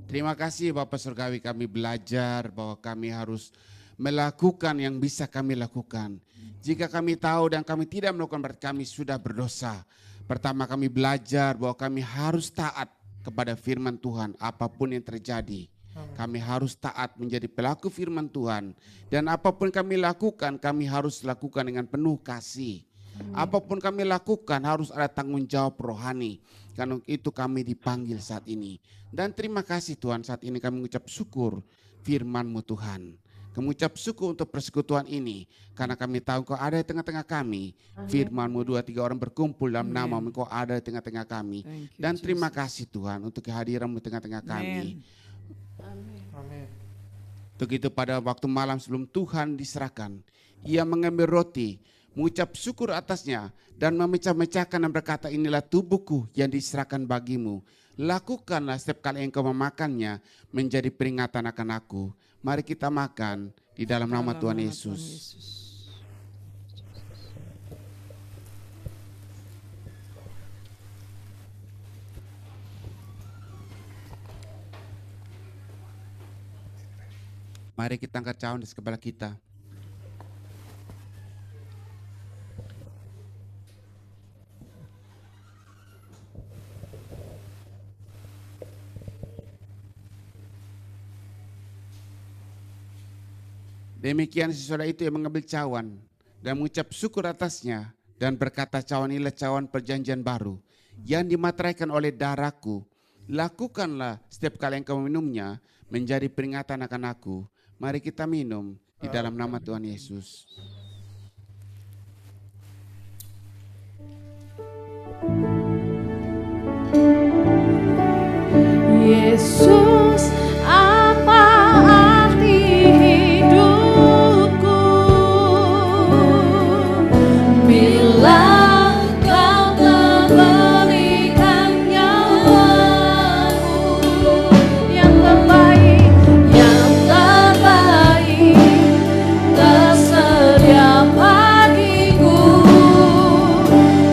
Terima kasih Bapak Surgawi, kami belajar bahwa kami harus melakukan yang bisa kami lakukan. Jika kami tahu dan kami tidak melakukan, berarti kami sudah berdosa. Pertama, kami belajar bahwa kami harus taat kepada firman Tuhan apapun yang terjadi. Kami harus taat menjadi pelaku firman Tuhan. Dan apapun kami lakukan, kami harus lakukan dengan penuh kasih. Apapun kami lakukan harus ada tanggung jawab rohani. Karena itu kami dipanggil saat ini. Dan terima kasih Tuhan, saat ini kami mengucap syukur firman-Mu Tuhan. Kami mengucap syukur untuk persekutuan ini. Karena kami tahu Kau ada di tengah-tengah kami. Firman-Mu 2-3 orang berkumpul dalam nama-Mu, Kau ada di tengah-tengah kami. Dan terima kasih Tuhan untuk kehadiran-Mu di tengah-tengah kami. Amin. Untuk itu pada waktu malam sebelum Tuhan diserahkan, Ia mengambil roti, mengucap syukur atasnya, dan memecah-mecahkan dan berkata, inilah tubuhku yang diserahkan bagimu. Lakukanlah setiap kali engkau memakannya menjadi peringatan akan aku. Mari kita makan di dalam nama Tuhan Yesus. Mari kita angkat cawan di kepala kita. Demikian sesudah itu yang mengambil cawan dan mengucap syukur atasnya dan berkata, cawan inilah cawan perjanjian baru yang dimateraikan oleh darahku. Lakukanlah setiap kali engkau meminumnya menjadi peringatan akan aku. Mari kita minum di dalam nama Tuhan Yesus. Yesus, apa arti hidupku bila Kau memberikan nyawamu yang terbaik, tersedia bagiku.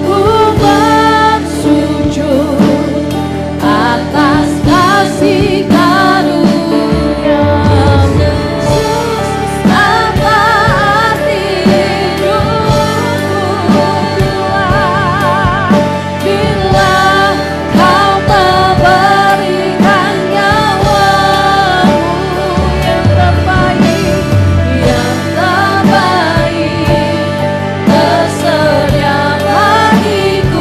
Ku bersujud atas kasih karunia. Yesus, apa arti hidupku bila Kau memberikan nyawamu yang terbaik, tersedia bagiku.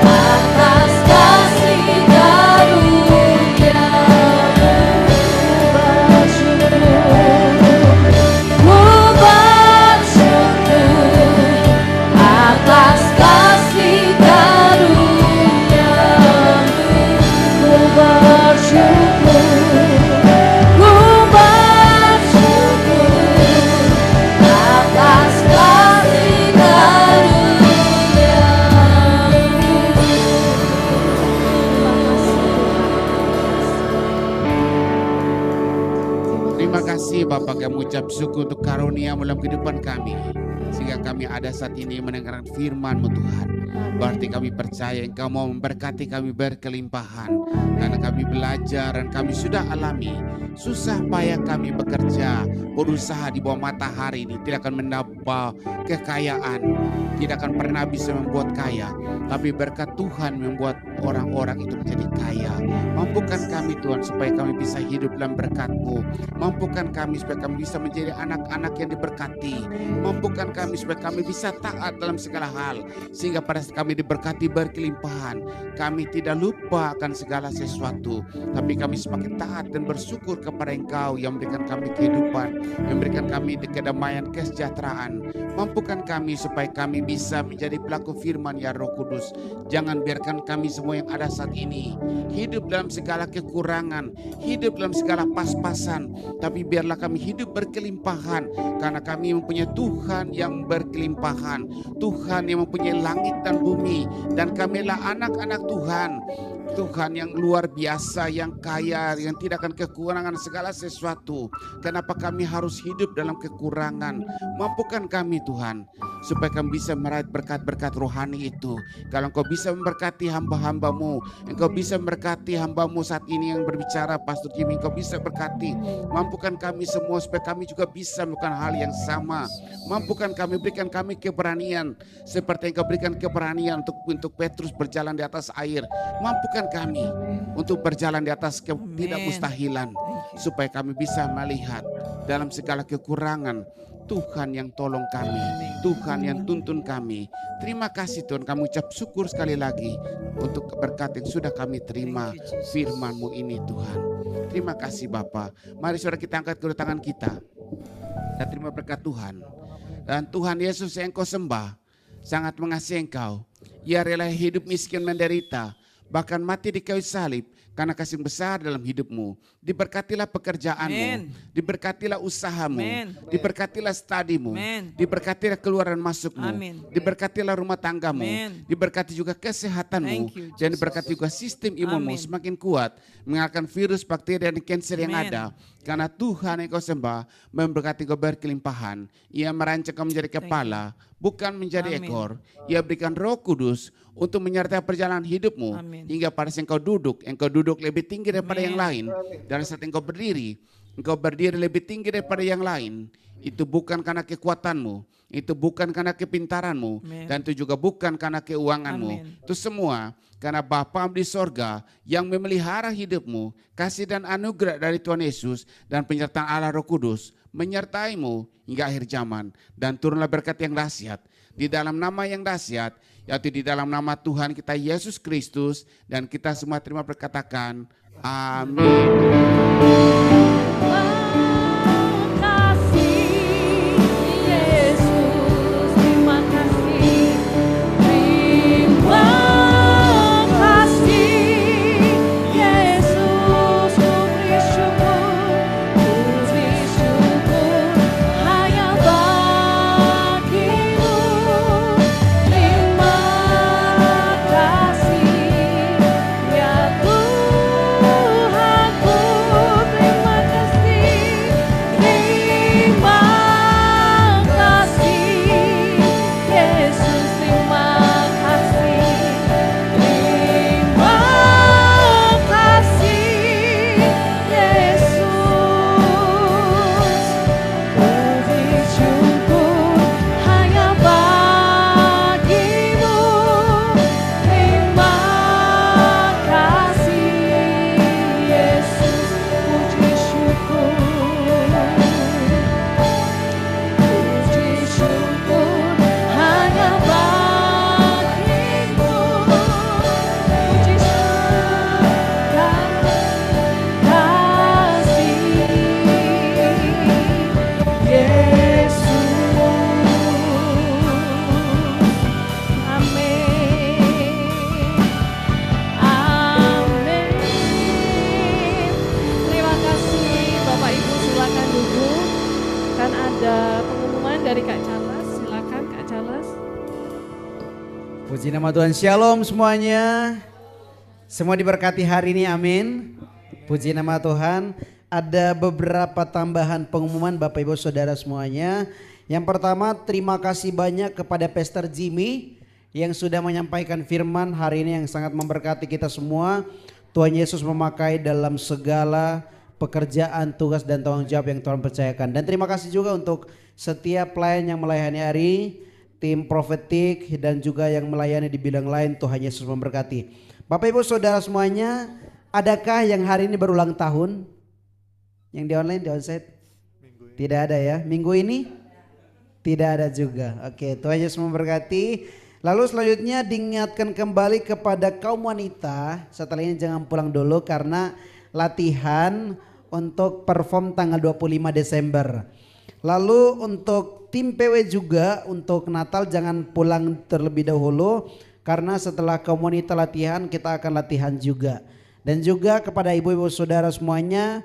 Atas kasih karunia, ku bersyukur atas kasih karunia-Mu. Ku bersyukur atas kasih Terima kasih Bapak, kami mengucap syukur untuk karunia dalam kehidupan kami. Sehingga kami ada saat ini mendengarkan firman-Mu Tuhan. Berarti kami percaya Engkau mau memberkati kami berkelimpahan. Karena kami belajar dan kami sudah alami susah payah kami bekerja, berusaha di bawah matahari ini tidak akan menambah kekayaan, tidak akan pernah bisa membuat kaya. Tapi berkat Tuhan membuat orang-orang itu menjadi kaya. Mampukan kami Tuhan supaya kami bisa hidup dalam berkat-Mu. Mampukan kami supaya kami bisa menjadi anak-anak yang diberkati. Mampukan kami supaya kami bisa taat dalam segala hal. Sehingga pada saat kami diberkati berkelimpahan, kami tidak lupa akan segala sesuatu. Tapi kami semakin taat dan bersyukur kepada Engkau yang memberikan kami kehidupan, yang memberikan kami kedamaian, kesejahteraan. Mampukan kami supaya kami bisa menjadi pelaku firman ya Roh Kudus. Jangan biarkan kami semua yang ada saat ini hidup dalam segala kekurangan, hidup dalam segala pas-pasan, tapi biarlah kami hidup berkelimpahan karena kami mempunyai Tuhan yang berkelimpahan, Tuhan yang mempunyai langit dan bumi, dan kamilah anak-anak Tuhan Tuhan yang luar biasa, yang kaya, yang tidak akan kekurangan segala sesuatu. Kenapa kami harus hidup dalam kekurangan? Mampukan kami Tuhan, supaya kami bisa meraih berkat-berkat rohani itu. Kalau Engkau bisa memberkati hamba-hambamu, Engkau bisa memberkati hambamu saat ini yang berbicara, Pastor Jimmy, Engkau bisa berkati. Mampukan kami semua supaya kami juga bisa melakukan hal yang sama. Mampukan kami, berikan kami keberanian, seperti Engkau berikan keberanian untuk Petrus berjalan di atas air. Mampukan kami untuk berjalan di atas ketidakmustahilan, supaya kami bisa melihat dalam segala kekurangan Tuhan yang tolong kami, Tuhan yang tuntun kami. Terima kasih Tuhan, kami ucap syukur sekali lagi untuk berkat yang sudah kami terima firman-Mu ini Tuhan. Terima kasih Bapa. Mari saudara kita angkat kedua tangan kita dan terima berkat Tuhan. Dan Tuhan Yesus yang Engkau sembah sangat mengasihi Engkau. Ia rela hidup miskin menderita, bahkan mati di kayu salib karena kasih besar dalam hidupmu. Diberkatilah pekerjaanmu, diberkatilah usahamu, diberkatilah studimu, diberkatilah keluaran masukmu, diberkatilah rumah tanggamu, diberkati juga kesehatanmu, dan diberkati juga sistem imunmu semakin kuat mengalahkan virus, bakteri, dan kanker yang ada. Karena Tuhan yang kau sembah memberkati kau berkelimpahan. Ia merancang kau menjadi kepala, bukan menjadi ekor. Ia berikan Roh Kudus untuk menyertai perjalanan hidupmu. Hingga pada saat engkau duduk lebih tinggi daripada yang lain. Dan saat engkau berdiri lebih tinggi daripada yang lain. Itu bukan karena kekuatanmu, itu bukan karena kepintaranmu, dan itu juga bukan karena keuanganmu. Itu semua karena Bapa di sorga yang memelihara hidupmu, kasih dan anugerah dari Tuhan Yesus dan penyertaan Allah Roh Kudus menyertaimu hingga akhir zaman. Dan turunlah berkat yang dahsyat di dalam nama yang dahsyat, yaitu di dalam nama Tuhan kita Yesus Kristus, dan kita semua terima berkatakan amin. Puji nama Tuhan, shalom semuanya. Semua diberkati hari ini, amin. Puji nama Tuhan. Ada beberapa tambahan pengumuman Bapak Ibu Saudara semuanya. Yang pertama, terima kasih banyak kepada Pastor Jimmy yang sudah menyampaikan firman hari ini yang sangat memberkati kita semua. Tuhan Yesus memakai dalam segala pekerjaan, tugas dan tanggung jawab yang Tuhan percayakan. Dan terima kasih juga untuk setiap pelayan yang melayani hari, tim profetik dan juga yang melayani di bidang lain. Tuhan Yesus memberkati. Bapak Ibu Saudara semuanya, adakah yang hari ini berulang tahun? Yang di online, di onsite? Tidak ada ya. Minggu ini? Tidak ada juga. Oke, Tuhan Yesus memberkati. Lalu selanjutnya diingatkan kembali kepada kaum wanita, setelah ini jangan pulang dulu karena latihan untuk perform tanggal 25 Desember. Lalu untuk tim PW juga untuk Natal jangan pulang terlebih dahulu karena setelah kaum wanita latihan kita akan latihan juga. Dan juga kepada ibu-ibu saudara semuanya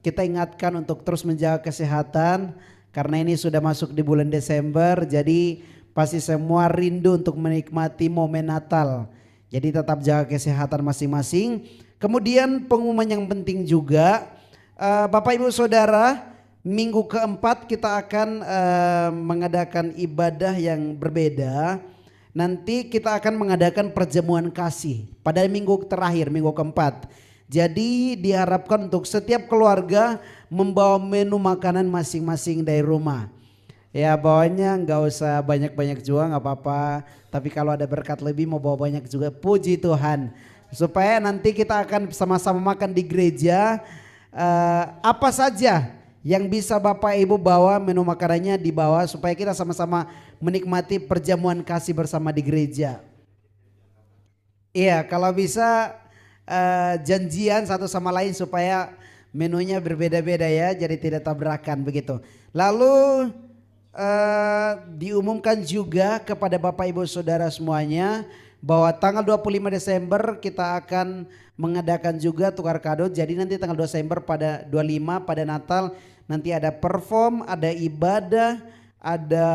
kita ingatkan untuk terus menjaga kesehatan karena ini sudah masuk di bulan Desember, jadi pasti semua rindu untuk menikmati momen Natal. Jadi tetap jaga kesehatan masing-masing. Kemudian pengumuman yang penting juga, Bapak Ibu Saudara, minggu keempat kita akan mengadakan ibadah yang berbeda. Nanti kita akan mengadakan perjamuan kasih pada minggu terakhir, minggu keempat. Jadi diharapkan untuk setiap keluarga membawa menu makanan masing-masing dari rumah. Ya bawanya nggak usah banyak-banyak juga nggak apa-apa. Tapi kalau ada berkat lebih mau bawa banyak juga, puji Tuhan. Supaya nanti kita akan sama-sama makan di gereja. Apa saja yang bisa Bapak Ibu bawa, menu makanannya dibawa supaya kita sama-sama menikmati perjamuan kasih bersama di gereja. Iya, kalau bisa janjian satu sama lain supaya menunya berbeda-beda ya, jadi tidak tabrakan begitu. Lalu diumumkan juga kepada Bapak Ibu Saudara semuanya bahwa tanggal 25 Desember kita akan mengadakan juga tukar kado. Jadi nanti tanggal 2 Desember pada 25 pada Natal nanti ada perform, ada ibadah, ada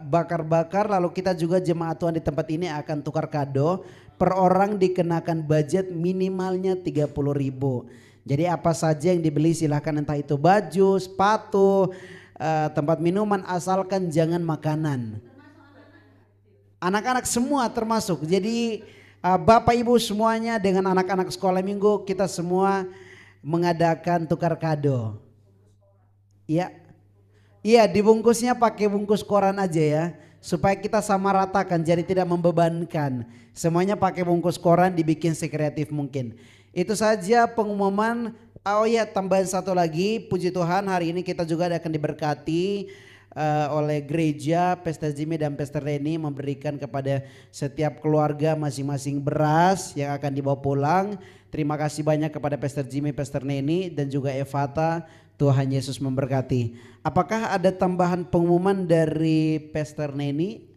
bakar-bakar. Lalu kita juga jemaat Tuhan di tempat ini akan tukar kado. Per orang dikenakan budget minimalnya 30.000. Jadi apa saja yang dibeli silahkan, entah itu baju, sepatu, tempat minuman, asalkan jangan makanan. Anak-anak semua termasuk. Jadi Bapak Ibu semuanya dengan anak-anak sekolah minggu kita semua mengadakan tukar kado. Iya. Iya, dibungkusnya pakai bungkus koran aja ya. Supaya kita sama ratakan, jadi tidak membebankan. Semuanya pakai bungkus koran, dibikin sekreatif mungkin. Itu saja pengumuman. Oh ya, tambahan satu lagi, puji Tuhan hari ini kita juga akan diberkati oleh gereja. Pastor Jimmy dan Pastor Reni memberikan kepada setiap keluarga masing-masing beras yang akan dibawa pulang. Terima kasih banyak kepada Pastor Jimmy, Pastor Reni dan juga Evata. Tuhan Yesus memberkati. Apakah ada tambahan pengumuman dari Pastor Neni?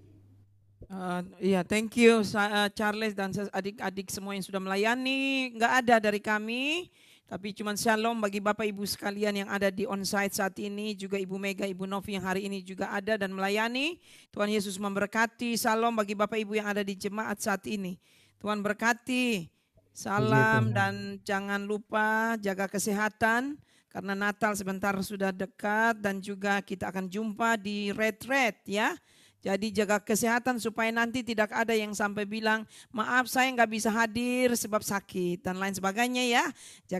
Iya, thank you Charles dan adik-adik semua yang sudah melayani. Nggak ada dari kami, tapi cuma shalom bagi Bapak Ibu sekalian yang ada di onsite saat ini. Juga Ibu Mega, Ibu Novi yang hari ini juga ada dan melayani. Tuhan Yesus memberkati. Shalom bagi Bapak Ibu yang ada di jemaat saat ini. Tuhan berkati. Salam dan jangan lupa jaga kesehatan. Karena Natal sebentar sudah dekat dan juga kita akan jumpa di retreat ya. Jadi jaga kesehatan supaya nanti tidak ada yang sampai bilang maaf saya nggak bisa hadir sebab sakit dan lain sebagainya ya. Jaga